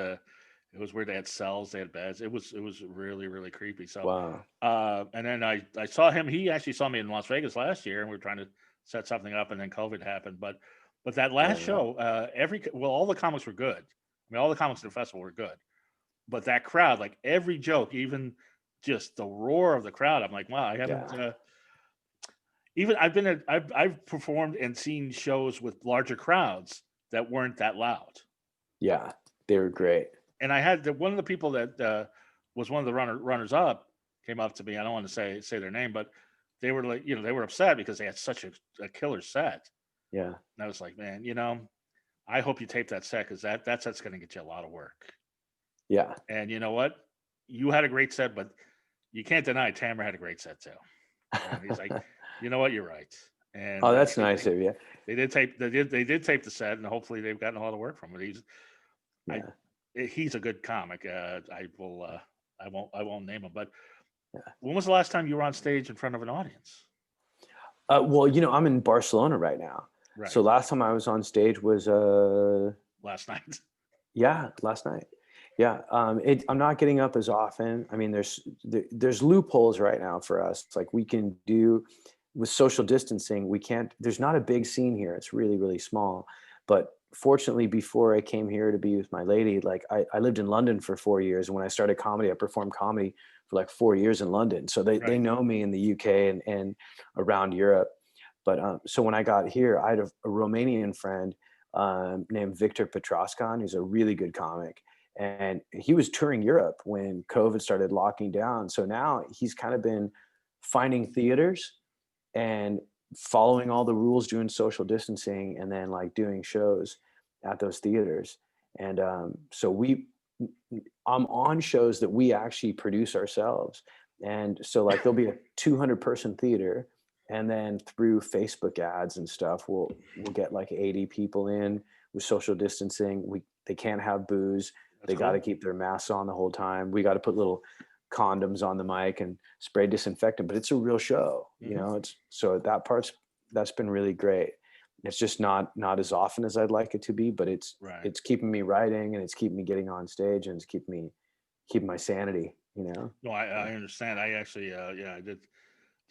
it was weird. They had cells, they had beds. It was really really creepy. So, Wow. and then I saw him. He actually saw me in Las Vegas last year, and we were trying to set something up, and then COVID happened. But that last Yeah. show, all the comics were good. I mean, all the comics at the festival were good, but that crowd, like every joke, even just the roar of the crowd, I'm like, wow, I haven't. Yeah. Even I've performed and seen shows with larger crowds that weren't that loud. Yeah. They were great. And I had one of the people that was one of the runners up came up to me. I don't want to say their name, but they were like, they were upset because they had such a killer set. Yeah. And I was like, man, I hope you tape that set because that set's going to get you a lot of work. Yeah. And you know what? You had a great set, but you can't deny Tamer had a great set too. And he's like, you know what? You're right. And Oh, that's nice of you. they did tape the set, and hopefully they've gotten a lot of work from it. He's a good comic. I won't name him, but Yeah. when was the last time you were on stage in front of an audience? Well, I'm in Barcelona right now. Right. So last time I was on stage was Last night. yeah, last night. Yeah. I'm not getting up as often. I mean, there's loopholes right now for us. It's like we can do with social distancing, there's not a big scene here. It's really, really small. But fortunately, before I came here to be with my lady, like I lived in London for 4 years. And when I started comedy, I performed comedy for like 4 years in London. So they know me in the UK and around Europe. But so when I got here, I had a Romanian friend named Victor Petroscan, who's a really good comic. And he was touring Europe when COVID started locking down. So now he's kind of been finding theaters and following all the rules, doing social distancing, and then like doing shows at those theaters. And so I'm on shows that we actually produce ourselves. And so like there'll be a 200 person theater, and then through Facebook ads and stuff, we'll get like 80 people in with social distancing. They can't have booze. They got to keep their masks on the whole time. We got to put little condoms on the mic and spray disinfectant, but it's a real show. It's so that's been really great. It's just not as often as I'd like it to be, but it's keeping me writing, and it's keeping me getting on stage, and it's keeping my sanity. No, I understand. I actually I did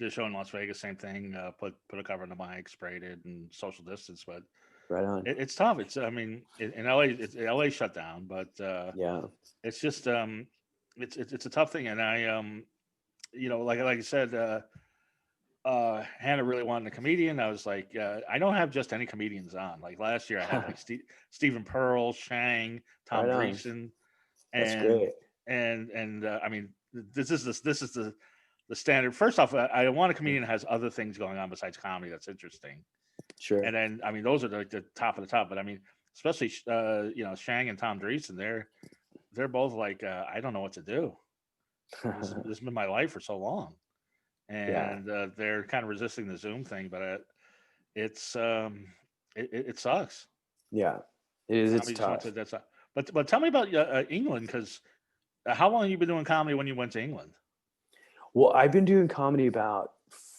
a show in Las Vegas, same thing. Put a cover on the mic, sprayed it, and social distance. But right on. It's tough. It's in LA, LA shut down, but it's just it's a tough thing. And I like I said, Hannah really wanted a comedian. I was like, I don't have just any comedians on. Like last year, I had like Stephen Pearl, Shang, Tom Dreesen, That's great. And I mean, this is the standard. First off, I want a comedian that has other things going on besides comedy that's interesting. Sure. And then, I mean, those are like the top of the top. But I mean, especially Shang and Tom Dreesen, they're both like, I don't know what to do. This has been my life for so long, and they're kind of resisting the Zoom thing. But it sucks. Yeah, it is. It's tough. But tell me about England, because how long have you been doing comedy when you went to England? Well, I've been doing comedy about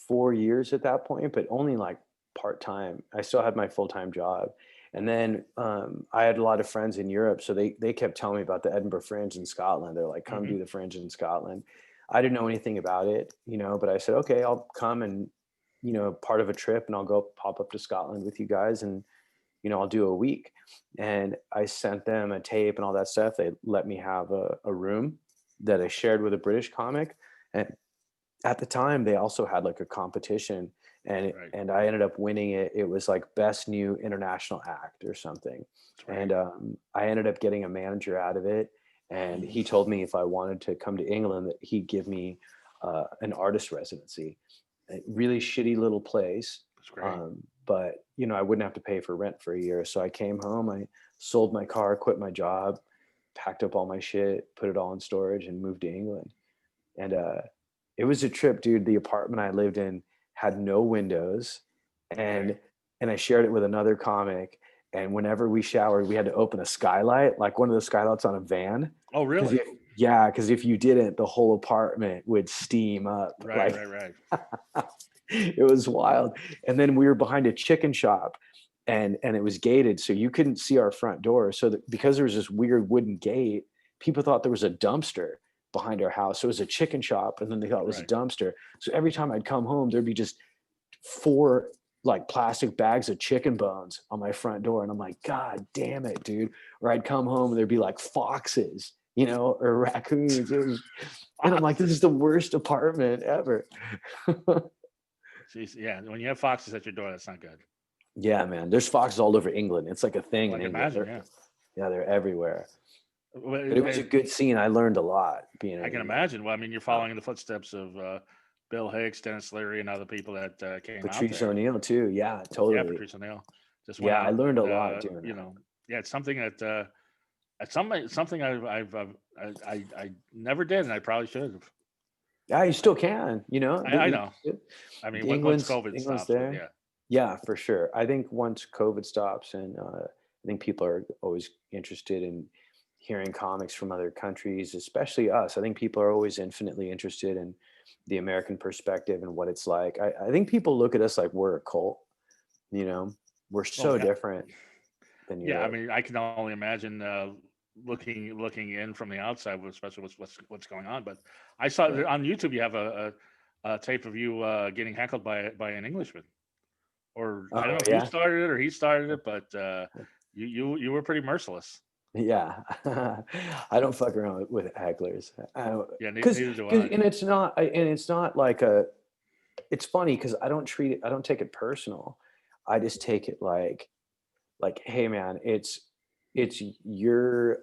4 years at that point, but only like part-time. I still had my full-time job. And then I had a lot of friends in Europe. So they kept telling me about the Edinburgh Fringe in Scotland. They're like, come do the Fringe in Scotland. I didn't know anything about it, but I said, okay, I'll come and, part of a trip, and I'll go pop up to Scotland with you guys, and, I'll do a week. And I sent them a tape and all that stuff. They let me have a room that I shared with a British comic. And at the time, they also had like a competition, and I ended up winning it. It was like best new international act or something. And I ended up getting a manager out of it. And he told me if I wanted to come to England, that he'd give me an artist residency. A really shitty little place. That's great. But I wouldn't have to pay for rent for a year. So I came home, I sold my car, quit my job, packed up all my shit, put it all in storage, and moved to England. And it was a trip, dude. The apartment I lived in had no windows, and Okay. I shared it with another comic. And whenever we showered, we had to open a skylight, like one of the skylights on a van. Oh, Because really? because if you didn't, the whole apartment would steam up. Right, Like right, right. it was wild. And then we were behind a chicken shop, and it was gated, so you couldn't see our front door. So that because there was this weird wooden gate, people thought there was a dumpster behind our house. So it was a chicken shop, and then they thought it was a Right. dumpster. So every time I'd come home, there'd be just 4 like plastic bags of chicken bones on my front door. And I'm like, God damn it, dude. Or I'd come home and there'd be like foxes, or raccoons. And I'm like, this is the worst apartment ever. Jeez, yeah. When you have foxes at your door, that's not good. Yeah, man. There's foxes all over England. It's like a thing Well, I in can England. imagine, yeah. Yeah, they're everywhere. Well, But it was a good scene. I learned a lot being in I can England. imagine. Well, I mean, you're following in the footsteps of Bill Hicks, Dennis Leary, and other people that came out Patrice there. O'Neill too. Yeah, Yeah, totally. Patrice O'Neill just went Yeah, I out, learned a and lot doing that. yeah, it's something that it's something I never did, and I probably should have. Yeah, you still can, I know. I mean, once England's COVID stops, but there. yeah, Yeah, for sure. I think once COVID stops, and I think people are always interested in hearing comics from other countries, especially us. I think people are always infinitely interested in the American perspective and what it's like. I think people look at us like we're a cult. We're oh so yeah, different than yeah. I Europe. mean, I can only imagine looking in from the outside, especially what's going on. But I saw Right. on YouTube you have a tape of you getting heckled by an Englishman. Or I don't Oh know if you yeah. started it or he started it, but you were pretty merciless. Yeah, I don't fuck around with hecklers. Yeah, Because neither do I. and it's not like a. It's funny because I don't treat it. I don't take it personal. I just take it like, hey man, it's your.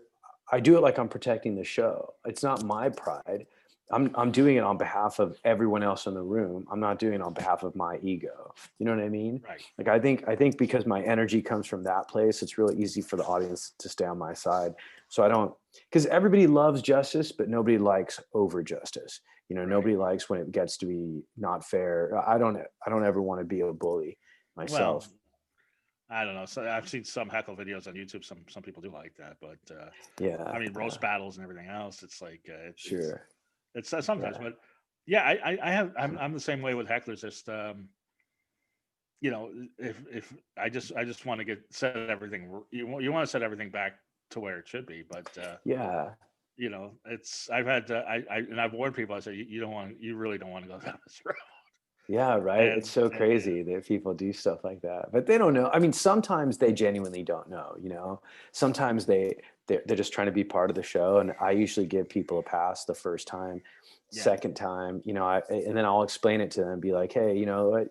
I do it like I'm protecting the show. It's not my pride. I'm doing it on behalf of everyone else in the room. I'm not doing it on behalf of my ego. You know what I mean? Right. Like I think because my energy comes from that place, it's really easy for the audience to stay on my side. So I don't, because everybody loves justice, but nobody likes over justice. Right. Nobody likes when it gets to be not fair. I don't ever want to be a bully Well, myself. I don't know. So I've seen some heckle videos on YouTube. Some people do like that, but Yeah, I mean roast battles and everything else. It's like sure. it's sometimes, Yeah. but yeah, I'm the same way with hecklers. Just if I just want to set everything. You want to set everything back to where it should be, but Yeah. it's I've had and I've warned people. I say you really don't want to go down this road. Yeah, right. It's so And crazy that people do stuff like that, but they don't know. I mean, sometimes they genuinely don't know. Sometimes they're just trying to be part of the show, and I usually give people a pass the first time, yeah, second time, and then I'll explain it to them, be like, hey, you know what,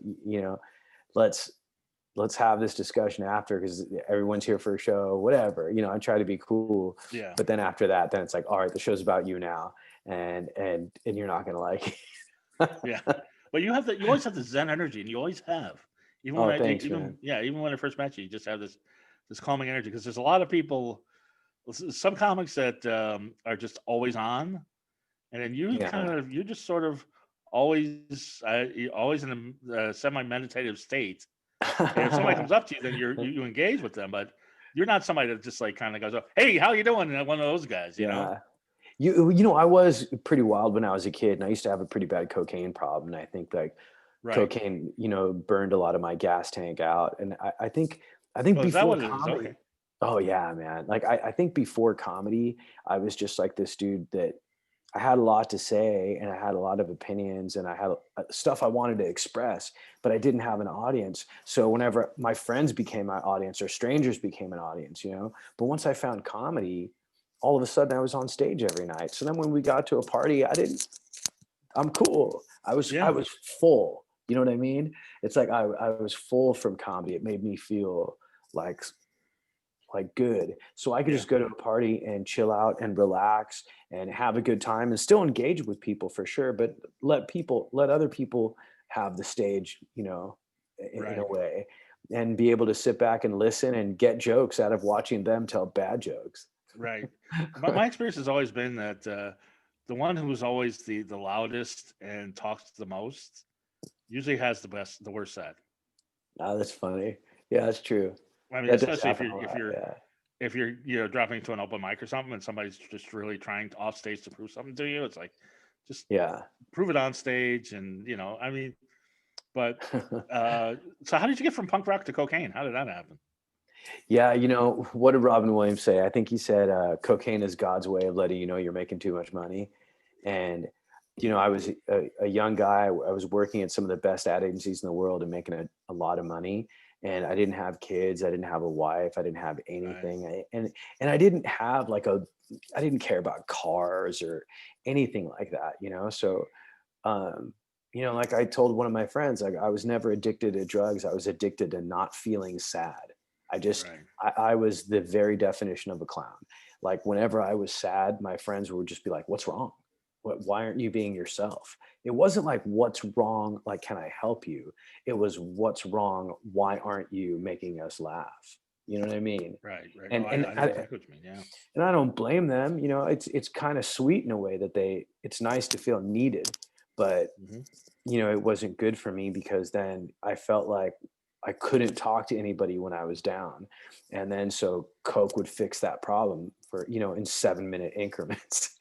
let's have this discussion after because everyone's here for a show, whatever. I try to be cool, yeah, but then after that, then it's like, all right, the show's about you now, and you're not gonna like it. yeah. But you always have the Zen energy, and you always have. Even when Oh, thanks, man. even when I first met you, you just have this calming energy. Because there's a lot of people, some comics that are just always on, and then Yeah. you're just sort of always you're always in a semi-meditative state. And if somebody comes up to you, then you engage with them, but you're not somebody that just like kind of goes, oh, "Hey, how you doing?" And one of those guys, Yeah. I was pretty wild when I was a kid, and I used to have a pretty bad cocaine problem. And I think like Right? cocaine, burned a lot of my gas tank out. And I think Oh, is that before what it is? comedy, Okay. oh yeah, man. Like I think before comedy, I was just like this dude that I had a lot to say, and I had a lot of opinions, and I had stuff I wanted to express, but I didn't have an audience. So whenever my friends became my audience or strangers became an audience, but once I found comedy, all of a sudden I was on stage every night. So then when we got to a party, I'm cool. I Yeah. was full. You know what I mean? It's like I was full from comedy. It made me feel like good. So I could Yeah. just go to a party and chill out and relax and have a good time and still engage with people for sure, but let other people have the stage, in a Right. way, and be able to sit back and listen and get jokes out of watching them tell bad jokes. Right. My experience has always been that the one who's always the loudest and talks the most usually has the worst set. Oh, that's funny. Yeah, that's true. I mean, That does especially happen a lot. Yeah. if you're dropping to an open mic or something, and somebody's just really trying to off stage to prove something to you, it's like just Yeah. prove it on stage, and I mean, but so how did you get from punk rock to cocaine? How did that happen? Yeah, what did Robin Williams say? I think he said, cocaine is God's way of letting you know you're making too much money. And, I was a young guy. I was working at some of the best ad agencies in the world and making a lot of money. And I didn't have kids. I didn't have a wife. I didn't have Right. anything. And I didn't have I didn't care about cars or anything like that, So, um, like I told one of my friends, like, I was never addicted to drugs. I was addicted to not feeling sad. Right. I was the very definition of a clown. Like, whenever I was sad, my friends would just be like, "What's wrong? Why aren't you being yourself?" It wasn't like, "What's wrong? Like, can I help you?" It was, "What's wrong? Why aren't you making us laugh?" You know what I mean? Right. Right. And Oh, and I know I, exactly what you mean. Yeah. and I don't blame them. It's kind of sweet in a way that it's nice to feel needed, but Hmm. it wasn't good for me, because then I felt like I couldn't talk to anybody when I was down. And then so Coke would fix that problem for, in 7-minute increments,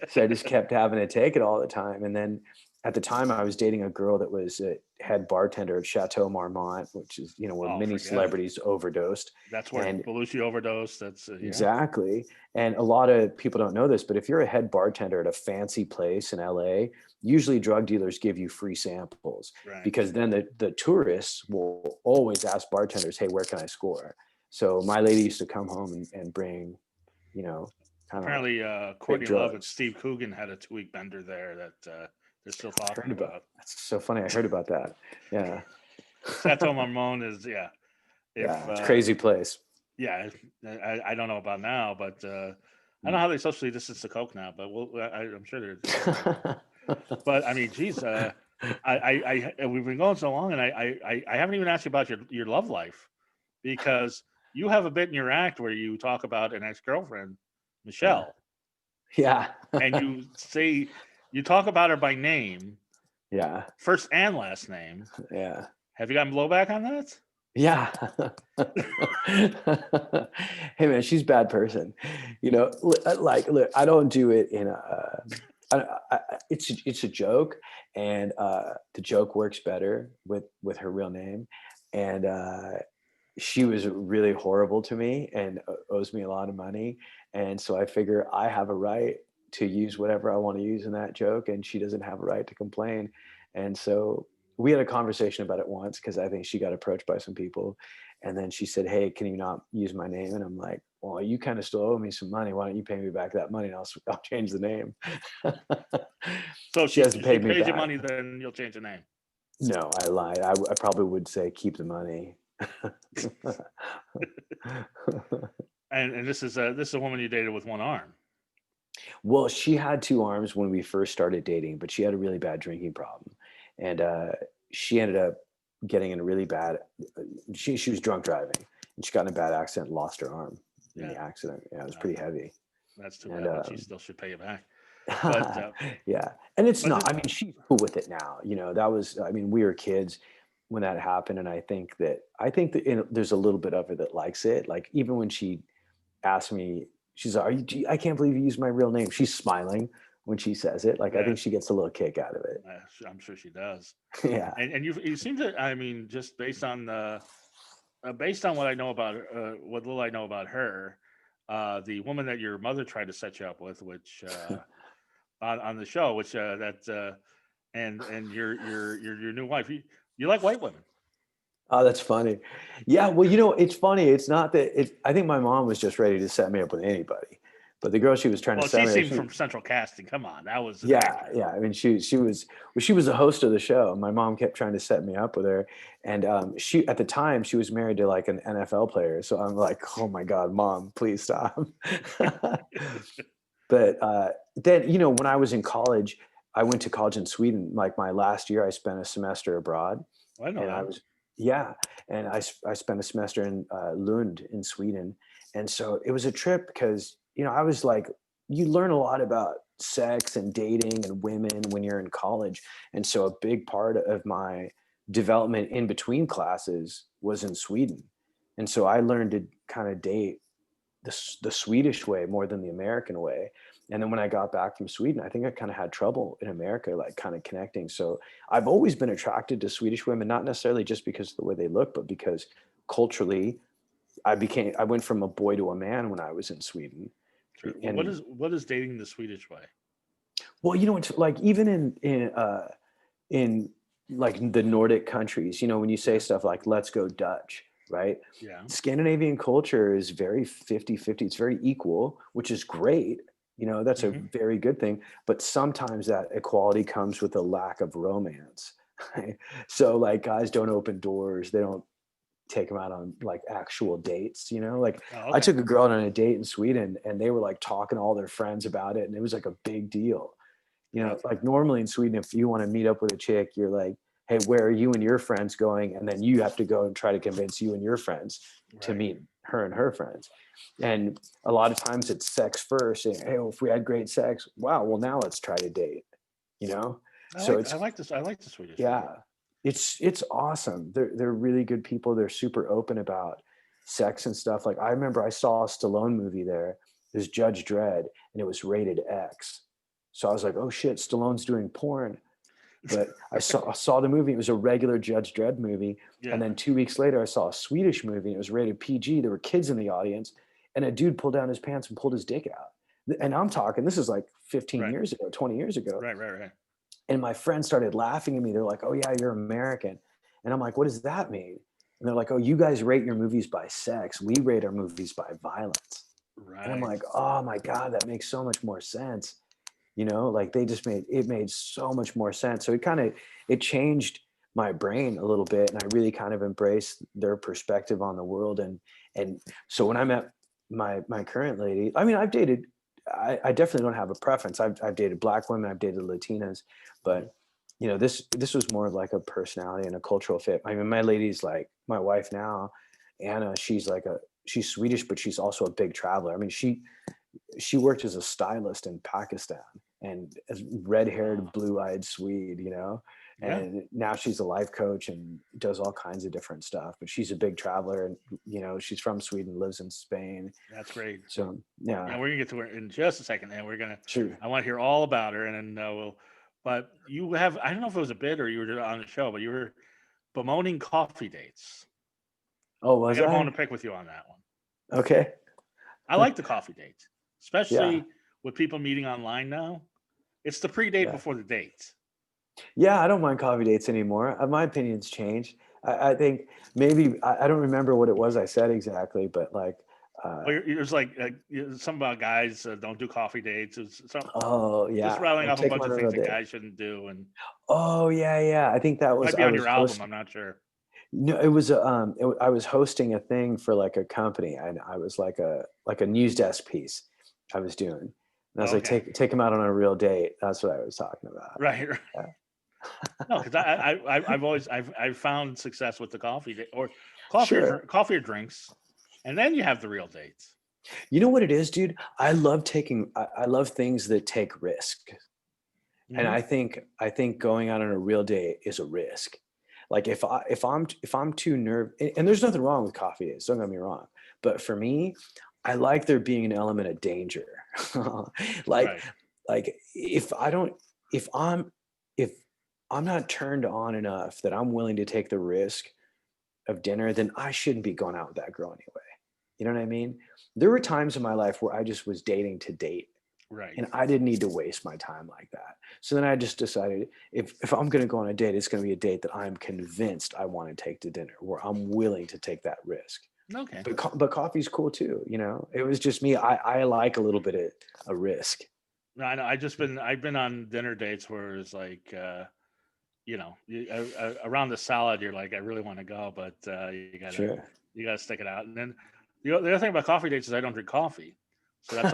So I just kept having to take it all the time. And then at the time I was dating a girl that was a head bartender at Chateau Marmont, which is, where Oh, many forget it. celebrities overdosed. That's where And Belushi overdosed. That's yeah. exactly. And a lot of people don't know this, but if you're a head bartender at a fancy place in LA, usually drug dealers give you free samples, Right. because then the tourists will always ask bartenders, "Hey, where can I score?" So my lady used to come home and bring, you know, kind of Apparently, fake Courtney Love and drugs. Steve Coogan had a 2-week bender there that they're still I heard talking about. about. That's so funny. I heard about that. Yeah. Chateau Marmont is yeah. If Yeah, it's a crazy place. yeah, I don't know about now, but I don't know how they socially distance the coke now. But I'm sure they're different. But I mean, geez, we've been going so long, and I haven't even asked you about your love life, because you have a bit in your act where you talk about an ex girlfriend, Yeah. Michelle, Yeah. and you talk about her by name, Yeah. first and last name. Yeah. Have you gotten blowback on that? Yeah. Hey man, she's a bad person. Like, look, I don't do it in a. It's a joke, and the joke works better with her real name, and she was really horrible to me and owes me a lot of money, and so I figure I have a right to use whatever I want to use in that joke, and she doesn't have a right to complain, and so we had a conversation about it once, because I think she got approached by some people, and then she said, "Hey, can you not use my name?" And I'm like, "Well, you kind of still owe me some money. Why don't you pay me back that money, and I'll change the name." So She hasn't she paid me pays you back. money, then you'll change the name. No, I lied. I probably would say keep the money. And this is a woman you dated with one arm. Well, she had two arms when we first started dating, but she had a really bad drinking problem, and she ended up getting in a really bad. She was drunk driving, and she got in a bad accident, and lost her arm in Yeah, the accident. Yeah, it was pretty heavy, that's too and bad, but she still should pay you back. But yeah, and it's but not. this, I mean, she's cool with it now. That was. I mean, we were kids when that happened, and I think that there's a little bit of her that likes it. Like, even when she asked me, she's like, I can't believe you used my real name. She's smiling when she says it. Like, I yeah, think she gets a little kick out of it. I'm sure she does. Yeah. And you seem to, I mean, just based on what I know about what little I know about her, the woman that your mother tried to set you up with, which on the show, which and your new wife, you like white women. Oh, that's funny. Yeah. Well, it's funny. It's not that I think my mom was just ready to set me up with anybody, but the girl she was trying to Well, she set me up, seemed from Central Casting. Come on, that was an yeah, actor. yeah. I mean, she was the host of the show. My mom kept trying to set me up with her, and she at the time she was married to like an NFL player. So I'm like, oh my god, mom, please stop. But then when I was in college, I went to college in Sweden. Like, my last year, I spent a semester abroad, Well, I know and I that. was yeah, and I spent a semester in Lund in Sweden, And so it was a trip because, you know, I was like, you learn a lot about sex and dating and women when you're in college. And so a big part of my development in between classes was in Sweden. And so I learned to kind of date the Swedish way more than the American way. And then when I got back from Sweden, I think I kind of had trouble in America, like kind of connecting. So I've always been attracted to Swedish women, not necessarily just because of the way they look, but because culturally I went from a boy to a man when I was in Sweden. Sure. And What is dating the Swedish way? well, you know, it's like even in like the Nordic countries, you know, when you say stuff like let's go Dutch, right? Yeah. Scandinavian culture is very 50-50. It's very equal, which is great. You know, that's a very good thing. But sometimes that equality comes with a lack of romance. Right? So like guys don't open doors. They don't take them out on like actual dates, you know, like Oh, I okay. took a girl on a date in Sweden and they were like talking to all their friends about it. And it was like a big deal. You know, like normally in Sweden, if you want to meet up with a chick, you're like, hey, where are you and your friends going? And then you have to go and try to convince you and your friends to meet her and her friends. And a lot of times it's sex first. And, hey, well, if we had great sex, wow, well, now let's try to date, you know? I like this. I like the Swedish. Yeah, Way. it's awesome. They're really good people. They're super open about sex and stuff. Like I remember I saw a Stallone movie there. It was Judge Dredd, and it was rated X. So I was like, oh shit, Stallone's doing porn. But I saw the movie. It was a regular Judge Dredd movie. Yeah. And then 2 weeks later, I saw a Swedish movie. And it was rated PG. There were kids in the audience, and a dude pulled down his pants and pulled his dick out. And I'm talking, this is like 15 years ago, 20 years ago. Right. And my friends started laughing at me. They're like, oh yeah, you're American. And I'm like, what does that mean? And they're like, oh, you guys rate your movies by sex. We rate our movies by violence. Right. And I'm like, oh my God, that makes so much more sense. You know, like they just made so much more sense. So it changed my brain a little bit. And I really kind of embraced their perspective on the world. And so when I met my current lady, I mean, I definitely don't have a preference. I've dated Black women, I've dated Latinas, but you know, this was more of like a personality and a cultural fit. I mean, my lady's like my wife now, Anna, she's Swedish, but she's also a big traveler. I mean, she worked as a stylist in Pakistan and as red-haired, blue-eyed Swede, you know, and now she's a life coach and does all kinds of different stuff, but she's a big traveler and, you know, she's from Sweden, lives in Spain. That's great. So, yeah. Yeah, we're going to get to her in just a second, and we're going to, Sure. I want to hear all about her, and then but you have, I don't know if it was a bit or you were on the show, but you were bemoaning coffee dates. Oh, was I? I got a bone to pick with you on that one. Okay. I like the coffee dates, especially with people meeting online now. It's the pre-date before the date. Yeah, I don't mind coffee dates anymore. My opinion's changed. I think maybe I don't remember what it was I said exactly, but like. There's like something about guys don't do coffee dates. It's oh yeah, just rattling like off a bunch of things that guys shouldn't do. And oh yeah, I think that was. Might be on your album. I'm not sure. No, it was I was hosting a thing for like a company, and I was like a news desk piece I was doing, and I was like take them out on a real date. That's what I was talking about. Right. Yeah. No, because I've found success with the coffee date or coffee or drinks, and then you have the real dates. You know what it is, dude? I love things that take risk, and I think going out on a real date is a risk. Like if I'm too nervous, and there's nothing wrong with coffee dates, don't get me wrong, but for me, I like there being an element of danger. like if I'm not turned on enough that I'm willing to take the risk of dinner, then I shouldn't be going out with that girl anyway. You know what I mean? There were times in my life where I just was dating to date. Right. And I didn't need to waste my time like that. So then I just decided if I'm going to go on a date, it's going to be a date that I'm convinced I want to take to dinner, where I'm willing to take that risk. Okay. But coffee's cool too. You know, it was just me. I like a little bit of a risk. No, I know. I've been on dinner dates where it's like, you know, around the salad, you're like, I really want to go, but you gotta stick it out. And then the other thing about coffee dates is I don't drink coffee. So that's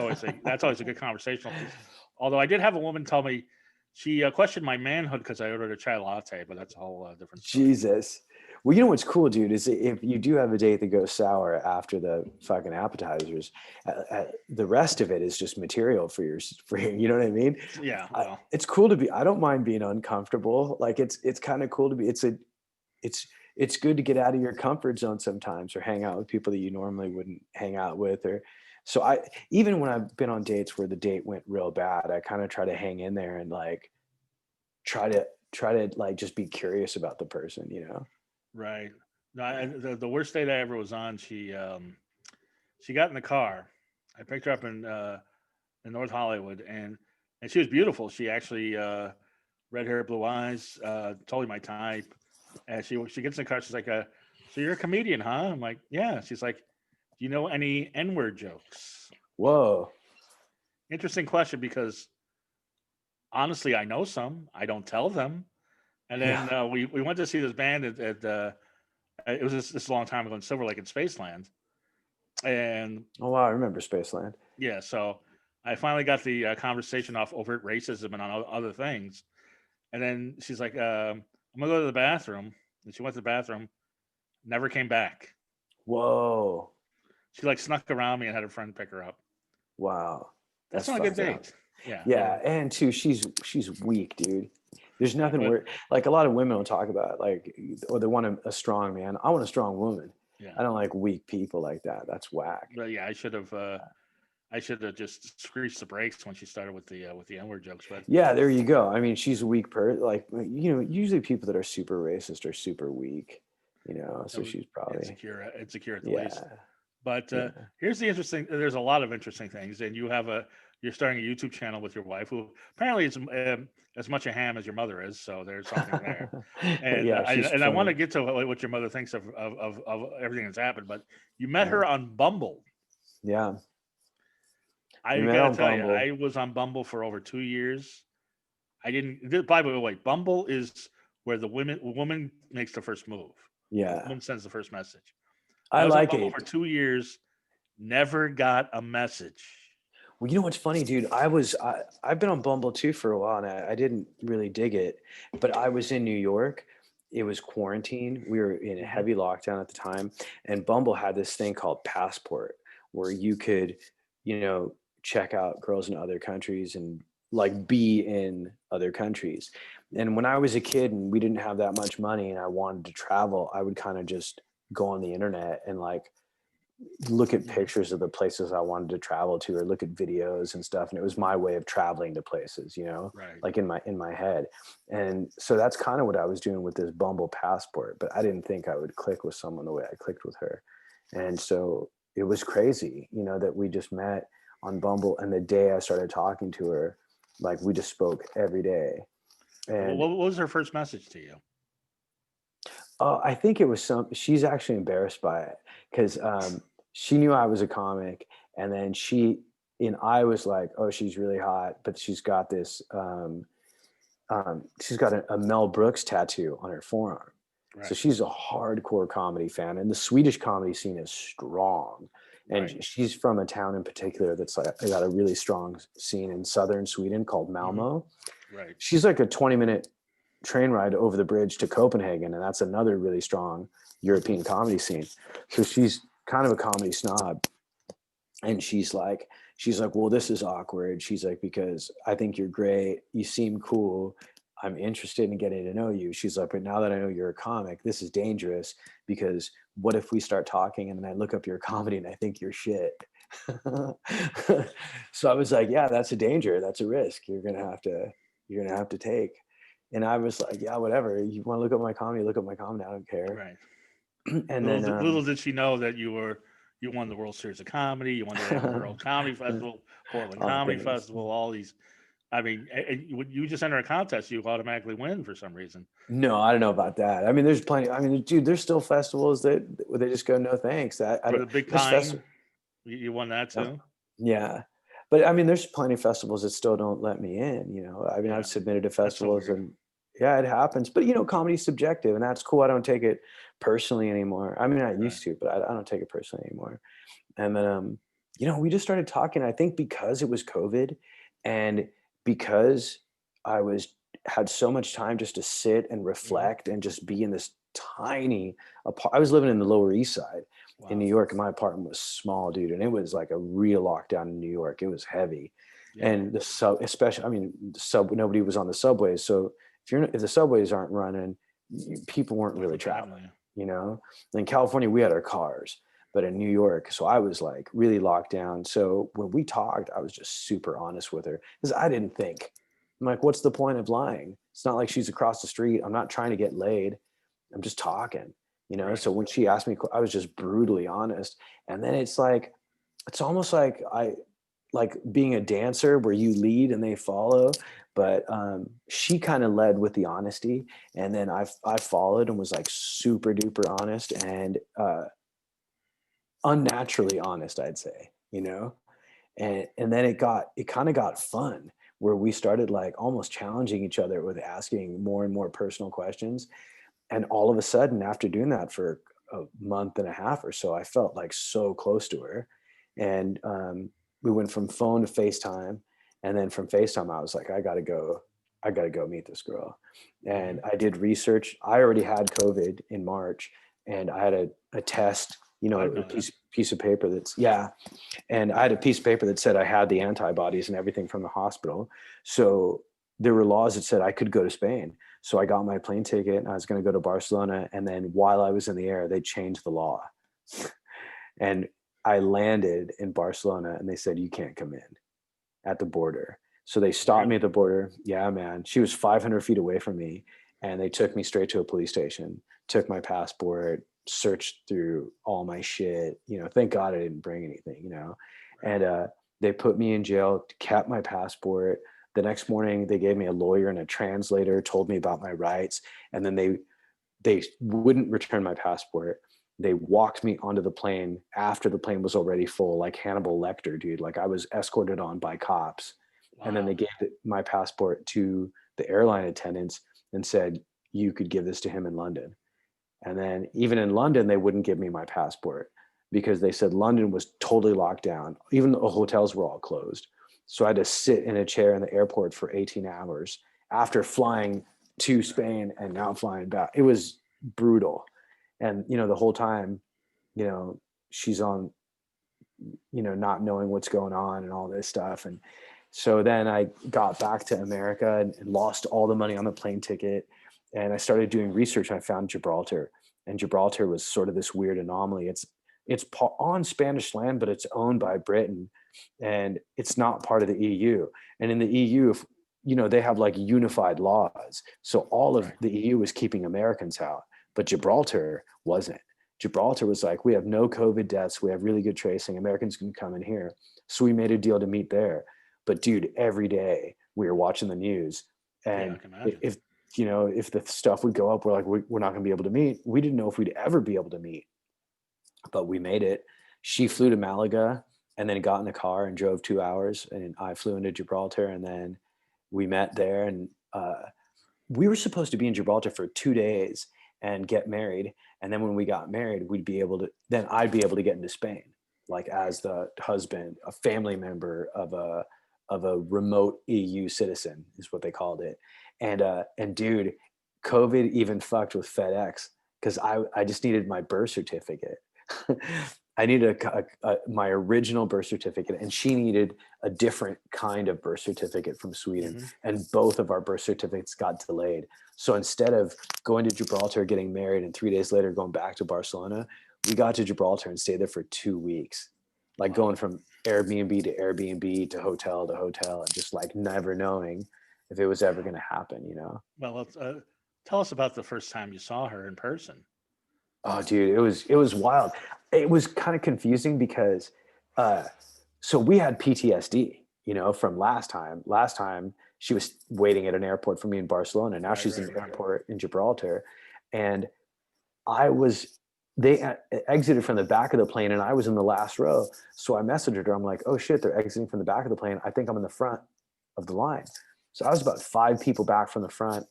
always a good conversational piece. Although I did have a woman tell me she questioned my manhood because I ordered a chai latte, but that's a whole different story. Jesus. Well, you know what's cool, dude, is if you do have a date that goes sour after the fucking appetizers, the rest of it is just material for your, you know what I mean? Yeah, well, It's cool to be. I don't mind being uncomfortable. Like it's kind of cool to be. It's good to get out of your comfort zone sometimes, or hang out with people that you normally wouldn't hang out with, or. So even when I've been on dates where the date went real bad, I kind of try to hang in there and like try to like just be curious about the person, you know? right. No, the worst date I ever was on, she got in the car. I picked her up in North Hollywood, and she was beautiful. She actually red hair, blue eyes, totally my type. And she gets in the car. She's like, "So you're a comedian, huh?" I'm like, "Yeah." She's like, "Do you know any N-word jokes?" Whoa. Interesting question because honestly, I know some. I don't tell them. And Yeah. then we went to see this band at it was this a long time ago in Silver Lake in Spaceland, and Oh wow, I remember Spaceland. yeah, so I finally got the conversation off overt racism and on other things. And then she's like, "I'm gonna go to the bathroom," and she went to the bathroom, never came back. Whoa. She like snuck around me and had a friend pick her up. Wow. That's That's not a good fucked up. date. Yeah, Yeah, and too, she's weak, dude. There's yeah, nothing but where like a lot of women will talk about like, or they want a strong man. I want a strong woman. yeah, I don't like weak people like that. That's whack. but yeah, I should have just screeched the brakes when she started with the N-word jokes. But Yeah, there you go. I mean, she's a weak like, you know, usually people that are super racist are super weak, you know, it so was she's probably, insecure at the least. yeah, But yeah. here's the interesting. There's a lot of interesting things, and you're starting a YouTube channel with your wife, who apparently is as much a ham as your mother is. So there's something there. And Yeah, she's I want to funny. get to what your mother thinks of everything that's happened. But you met Yeah. her on Bumble. Yeah. We I met gotta on tell you, Bumble. I was on Bumble for over 2 years. I didn't. By the way, Bumble is where the woman makes the first move. The Yeah. woman sends the first message. I I was on like Bumble for it. 2 years, never got a message. Well, you know what's funny, dude? I've been on Bumble too for a while, and I didn't really dig it, but I was in New York. It was quarantine. We were in a Mhm. heavy lockdown at the time, and Bumble had this thing called Passport, where you could, you know, check out girls in other countries and like be in other countries. And when I was a kid and we didn't have that much money and I wanted to travel, I would kind of just go on the internet and like look at Mhm. pictures of the places I wanted to travel to, or look at videos and stuff. And it was my way of traveling to places, you know, Right. like in my head. And so that's kind of what I was doing with this Bumble Passport, but I didn't think I would click with someone the way I clicked with her. And so it was crazy, you know, that we just met on Bumble, and the day I started talking to her, like we just spoke every day. And What was her first message to you? I think it was she's actually embarrassed by it because she knew I was a comic, and then I was like, oh, she's really hot, but she's got a Mel Brooks tattoo on her forearm. So Right. she's a hardcore comedy fan, and the Swedish comedy scene is strong. Right. And she's from a town in particular that's like got a really strong scene in southern Sweden called Hmm. Malmo. Right. She's like a 20-minute train ride over the bridge to Copenhagen, and that's another really strong European comedy scene. So she's kind of a comedy snob, and she's like, well, this is awkward. She's like, because I think you're great, you seem cool, I'm interested in getting to know you. She's like, but now that I know you're a comic, this is dangerous, because what if we start talking and then I look up your comedy and I think you're shit? So I was like, yeah, that's a danger, that's a risk you're gonna have to take. And I was like, yeah, whatever. You want to look up my comedy, look up my comedy. I don't care. Right. And then, Little did she know that you won the World Series of Comedy, you won the Edinburgh Comedy Festival, Portland oh, Comedy thanks. Festival, all these. I mean, you just enter a contest, you automatically win for some reason. No, I don't know about that. I mean, there's plenty. I mean, dude, there's still festivals that where they just go, no thanks. I For don't. the Big There's Pine, festival. you won that too. Yeah, but I mean, there's plenty of festivals that still don't let me in. You know, I mean, I've Yeah, submitted to that's so festivals, weird. and yeah, it happens. But you know, comedy's subjective, and that's cool. I don't take it personally anymore. I mean, I Right. used to, but I don't take it personally anymore. And then, you know, we just started talking. I think because it was COVID, and because I had so much time just to sit and Hmm. reflect and just be in this tiny I was living in the Lower East Side in New Wow. York, and my apartment was small, dude. And it was like a real lockdown in New York. It was heavy. Yeah. And the sub, especially, I mean, the sub, nobody was on the subways. So if the subways aren't running, people weren't really traveling, you know? In California, we had our cars, but in New York, so I was like really locked down. So when we talked, I was just super honest with her because I didn't think, I'm like, what's the point of lying? It's not like she's across the street. I'm not trying to get laid. I'm just talking, you know? Right. So when she asked me, I was just brutally honest. And then it's like, it's almost like like being a dancer where you lead and they follow. But she kind of led with the honesty. And then I followed and was like super duper honest and unnaturally honest, I'd say, you know? And then it kind of got fun where we started like almost challenging each other with asking more and more personal questions. And all of a sudden, after doing that for a month and a half or so, I felt like so close to her. And we went from phone to FaceTime. And then from FaceTime, I was like, I got to go meet this girl. And I did research. I already had COVID in March, and I had a test, you know, a piece of paper that's, yeah. And I had a piece of paper that said I had the antibodies and everything from the hospital. So there were laws that said I could go to Spain. So I got my plane ticket and I was going to go to Barcelona. And then while I was in the air, they changed the law. And I landed in Barcelona and they said, you can't come in at the border. So they stopped me at the border. Yeah, man. She was 500 feet away from me. And they took me straight to a police station, took my passport, searched through all my shit. You know, thank God I didn't bring anything, you know. And they put me in jail, kept my passport. The next morning, they gave me a lawyer and a translator, told me about my rights. And then they wouldn't return my passport. They walked me onto the plane after the plane was already full, like Hannibal Lecter, dude. Like I was escorted on by cops. Wow. And then they gave my passport to the airline attendants and said, you could give this to him in London. And then even in London, they wouldn't give me my passport because they said London was totally locked down. Even the hotels were all closed. So I had to sit in a chair in the airport for 18 hours after flying to Spain and now flying back. It was brutal. And, you know, the whole time, you know, she's on, you know, not knowing what's going on and all this stuff. And so then I got back to America and lost all the money on the plane ticket. And I started doing research. I found Gibraltar, and Gibraltar was sort of this weird anomaly. It's on Spanish land, but it's owned by Britain, and it's not part of the EU. And in the EU, if, you know, they have like unified laws. So all of the EU was keeping Americans out, but Gibraltar wasn't. Gibraltar was like, we have no COVID deaths. We have really good tracing. Americans can come in here. So we made a deal to meet there. But dude, every day we were watching the news, and if you know, if the stuff would go up, we're like, we're not going to be able to meet. We didn't know if we'd ever be able to meet, but we made it. She flew to Malaga and then got in the car and drove 2 hours, and I flew into Gibraltar, and then we met there. And we were supposed to be in Gibraltar for 2 days and get married. And then when we got married, then I'd be able to get into Spain, like as the husband, a family member of a remote EU citizen is what they called it. And dude, COVID even fucked with FedEx because I just needed my birth certificate. I needed my original birth certificate, and she needed a different kind of birth certificate from Sweden. And both of our birth certificates got delayed. So instead of going to Gibraltar, getting married, and 3 days later going back to Barcelona, we got to Gibraltar and stayed there for 2 weeks, like going from Airbnb to Airbnb to hotel, and just like never knowing if it was ever going to happen, you know? Well, tell us about the first time you saw her in person. Oh, dude, it was wild. It was kind of confusing because, so we had PTSD, you know, from last time. Last time she was waiting at an airport for me in Barcelona. Now she's in the airport in Gibraltar, and they exited from the back of the plane, and I was in the last row. So I messaged her. I'm like, oh shit, they're exiting from the back of the plane. I think I'm in the front of the line. So I was about 5 people back from the front,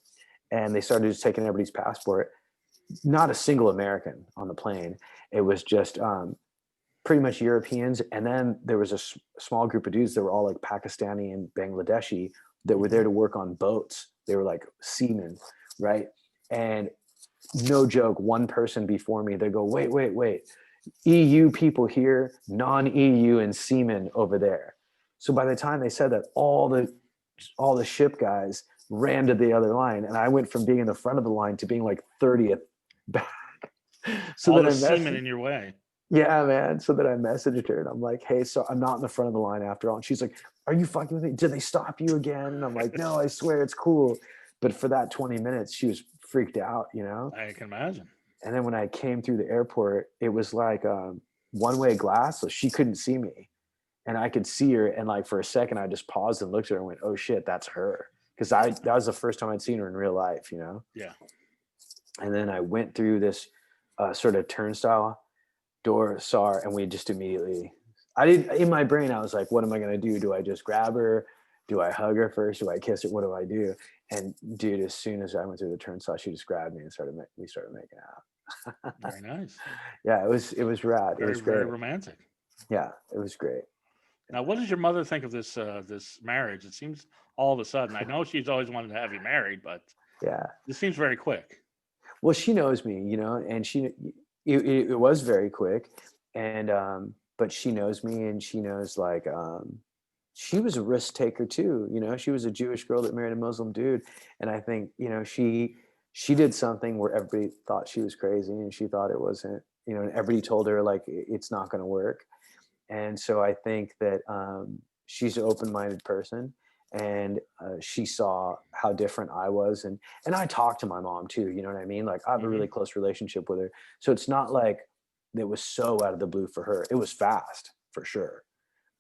and they started just taking everybody's passport. Not a single American on the plane. It was just pretty much Europeans. And then there was a small group of dudes that were all like Pakistani and Bangladeshi that were there to work on boats. They were like seamen, right? And no joke, one person before me, they go, wait, EU people here, non-EU and seamen over there. So by the time they said that, all the ship guys ran to the other line, and I went from being in the front of the line to being like 30th back. So all then the semen in your way. yeah, man. So then I messaged her and I'm like, hey, so I'm not in the front of the line after all. And she's like, are you fucking with me? Did they stop you again? And I'm like, no, I swear it's cool. But for that 20 minutes, she was freaked out, you know? I can imagine. And then when I came through the airport, it was like one-way glass, so she couldn't see me. And I could see her. And like for a second, I just paused and looked at her and went, oh shit, that's her. Because that was the first time I'd seen her in real life, you know? Yeah. And then I went through this sort of turnstile door, saw her, and we just immediately, in my brain, I was like, what am I going to do? Do I just grab her? Do I hug her first? Do I kiss her? What do I do? And dude, as soon as I went through the turnstile, she just grabbed me and we started making out. Very nice. Yeah, it was rad. Very, it was great. very romantic. Yeah, it was great. Now, what does your mother think of this this marriage? It seems all of a sudden. I know she's always wanted to have you married, but yeah, this seems very quick. Well, she knows me, you know, and it was very quick, and but she knows me, and she knows like she was a risk taker too, you know. She was a Jewish girl that married a Muslim dude, and I think, you know, she did something where everybody thought she was crazy, and she thought it wasn't, you know, and everybody told her like it's not going to work. And so I think that she's an open-minded person, and she saw how different I was, and I talked to my mom too, you know what I mean? Like I have a really close relationship with her, so it's not like it was so out of the blue for her. It was fast for sure,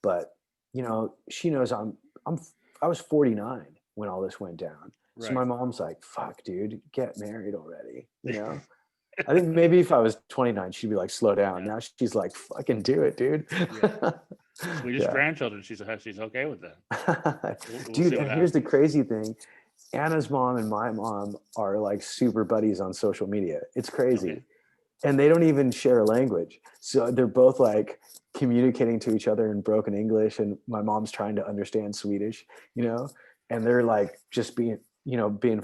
but you know, she knows I was 49 when all this went down. Right. So my mom's like, fuck, dude, get married already, you know? I think maybe if I was 29, she'd be like, slow down. Yeah. Now she's like, fucking do it, dude. Yeah. Swedish grandchildren, she's okay with that. We'll dude, and here's the crazy thing. Anna's mom and my mom are like super buddies on social media. It's crazy. Okay. And they don't even share a language. So they're both like communicating to each other in broken English, and my mom's trying to understand Swedish, you know? And they're like just being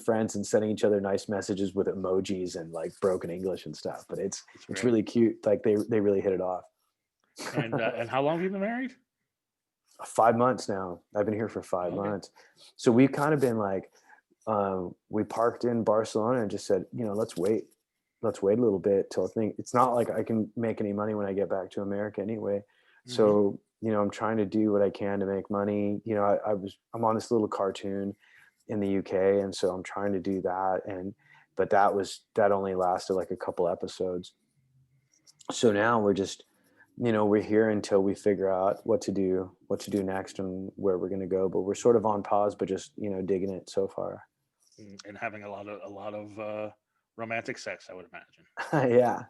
friends and sending each other nice messages with emojis and like broken English and stuff. But it's really cute. Like they really hit it off. And how long have you been married? 5 months now. I've been here for 5 months. So we've kind of been like, we parked in Barcelona and just said, you know, let's wait a little bit till it's not like I can make any money when I get back to America anyway. Mm-hmm. So, you know, I'm trying to do what I can to make money. You know, I'm on this little cartoon in the UK, and so I'm trying to do that. But that only lasted like a couple episodes. So now we're just, you know, we're here until we figure out what to do next and where we're going to go. But we're sort of on pause, but just, you know, digging it so far. And having a lot of romantic sex, I would imagine. Yeah.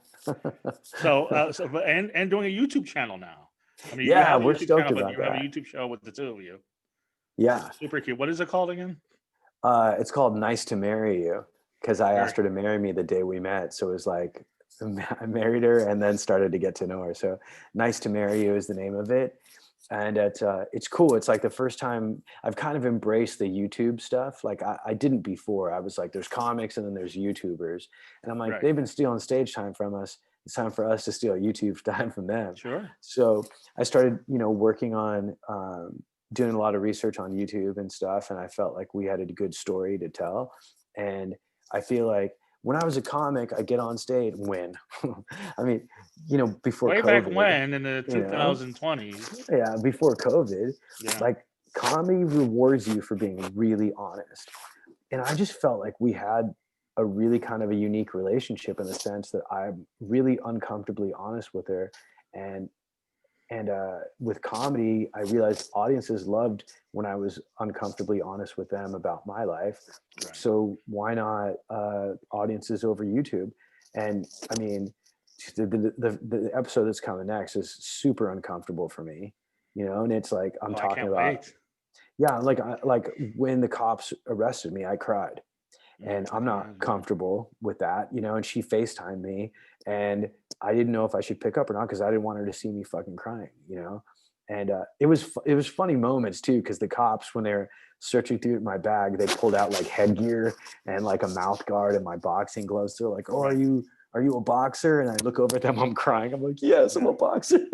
And doing a YouTube channel now. I mean, yeah, we're stoked about that. You have a YouTube show with the two of you. Yeah. Super cute. What is it called again? It's called Nice to Marry You, because I asked her to marry me the day we met. So it was like, I married her and then started to get to know her. So Nice to Marry You is the name of it. And it's cool. It's like the first time I've kind of embraced the YouTube stuff. Like I didn't before. I was like, there's comics and then there's YouTubers. And I'm like, they've been stealing stage time from us. It's time for us to steal YouTube time from them. Sure. So I started, you know, working on doing a lot of research on YouTube and stuff. And I felt like we had a good story to tell. And I feel like when I was a comic, I get on stage I mean, you know, before way COVID, back when in the 2020s. Yeah, before COVID, like comedy rewards you for being really honest. And I just felt like we had a really kind of a unique relationship in the sense that I'm really uncomfortably honest with her. And with comedy, I realized audiences loved when I was uncomfortably honest with them about my life. Right. So why not audiences over YouTube? And I mean, the episode that's coming next is super uncomfortable for me, you know. And it's like I'm talking about, like when the cops arrested me, I cried, and I'm not comfortable with that, you know. And she FaceTimed me, and I didn't know if I should pick up or not because I didn't want her to see me fucking crying, you know. And it was funny moments too, because the cops, when they're searching through my bag, they pulled out like headgear and like a mouth guard and my boxing gloves. They're like, "Oh, are you a boxer?" And I look over at them, I'm crying. I'm like, "Yes, I'm a boxer."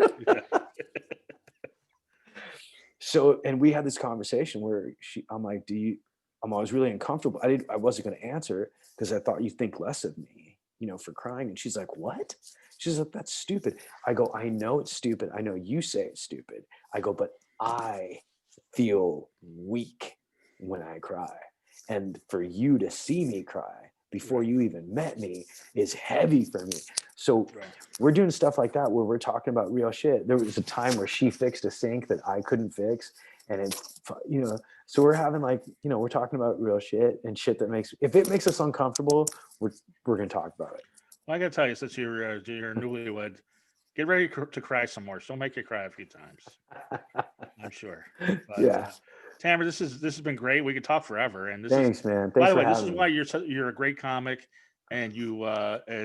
So, and we had this conversation where I'm like, I was really uncomfortable. I wasn't going to answer because I thought you think less of me, for crying. And she's like, "What?" She's like, "That's stupid." I go, "I know it's stupid. I know you say it's stupid." I go, "But I feel weak when I cry. And for you to see me cry before you even met me is heavy for me." So we're doing stuff like that where we're talking about real shit. There was a time where she fixed a sink that I couldn't fix. And so we're having we're talking about real shit and shit that if it makes us uncomfortable, we're going to talk about it. Well, I got to tell you, since you're newlywed, get ready to cry some more. She'll make you cry a few times, I'm sure. But, yeah. Tamer, this has been great. We could talk forever. And thanks, man. Thanks by the for way, this having is me. why you're a great comic, and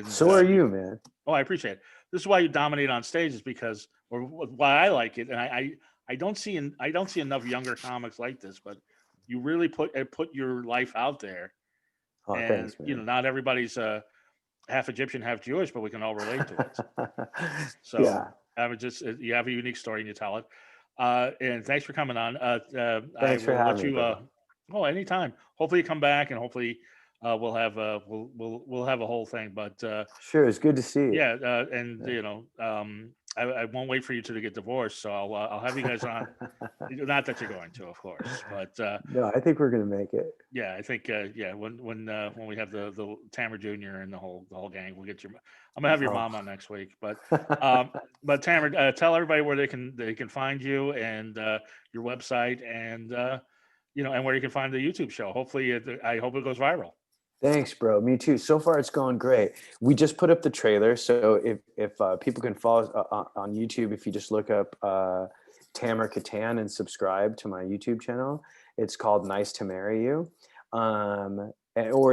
so are you, man. Oh, I appreciate it. This is why you dominate on stage, is because, or why I like it, and I don't see enough younger comics like this, but you really put your life out there. Oh, And thanks, man. not everybody's half Egyptian, half Jewish, but we can all relate to it. So yeah. I would you have a unique story and you tell it. And thanks for coming on. Thanks for having me, bro. Anytime. Hopefully you come back, and hopefully we'll have we'll have a whole thing. But sure, it's good to see you. yeah, I won't wait for you two to get divorced, so I'll have you guys on. Not that you're going to, of course, but no, I think we're gonna make it. yeah, I think when we have the Tamer Jr. and the whole gang, we'll get your. I'm gonna have your mom on next week, but Tamer, tell everybody where they can find you, and your website, and and where you can find the YouTube show. Hopefully, I hope it goes viral. Thanks, bro. Me too. So far, it's going great. We just put up the trailer, so if people can follow on YouTube, if you just look up Tamer Kattan and subscribe to my YouTube channel, it's called Nice to Marry You, or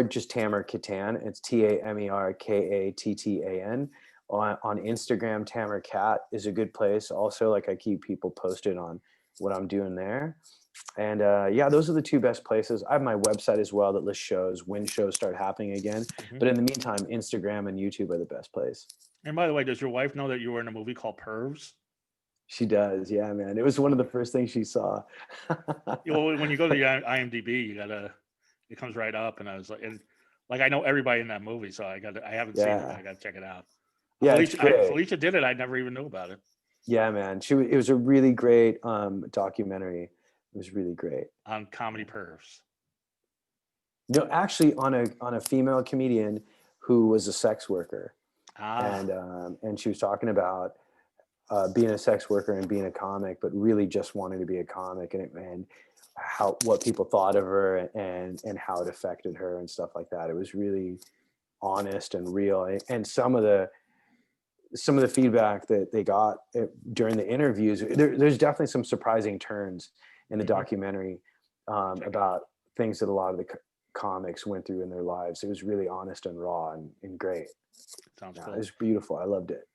just Tamer Kattan. It's TamerKattan. On Instagram, Tamer Kat is a good place. Also, I keep people posted on what I'm doing there. And those are the two best places. I have my website as well that lists shows when shows start happening again. Mm-hmm. But in the meantime, Instagram and YouTube are the best place. And by the way, does your wife know that you were in a movie called Pervs? She does. Yeah, man. It was one of the first things she saw. When you go to the IMDb, it comes right up. And I was like, I know everybody in that movie, so I haven't seen it. I got to check it out. Yeah, Felicia did it. I never even knew about it. Yeah, man. It was a really great documentary. It was really great. On comedy pervs. No, actually on a female comedian who was a sex worker. And she was talking about being a sex worker and being a comic, but really just wanting to be a comic, and what people thought of her and how it affected her and stuff like that. It was really honest and real. And some of the feedback that they got during the interviews, there's definitely some surprising turns in the documentary about things that a lot of the comics went through in their lives. It was really honest and raw and great. Sounds cool. It was beautiful. I loved it.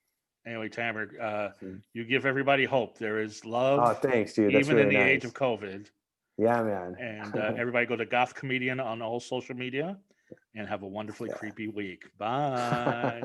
Anyway, Tamer, you give everybody hope. There is love. Oh, thanks, dude. That's even really in the nice. age of COVID. Yeah, man. And everybody go to Goth Comedian on all social media, and have a wonderfully creepy week. Bye.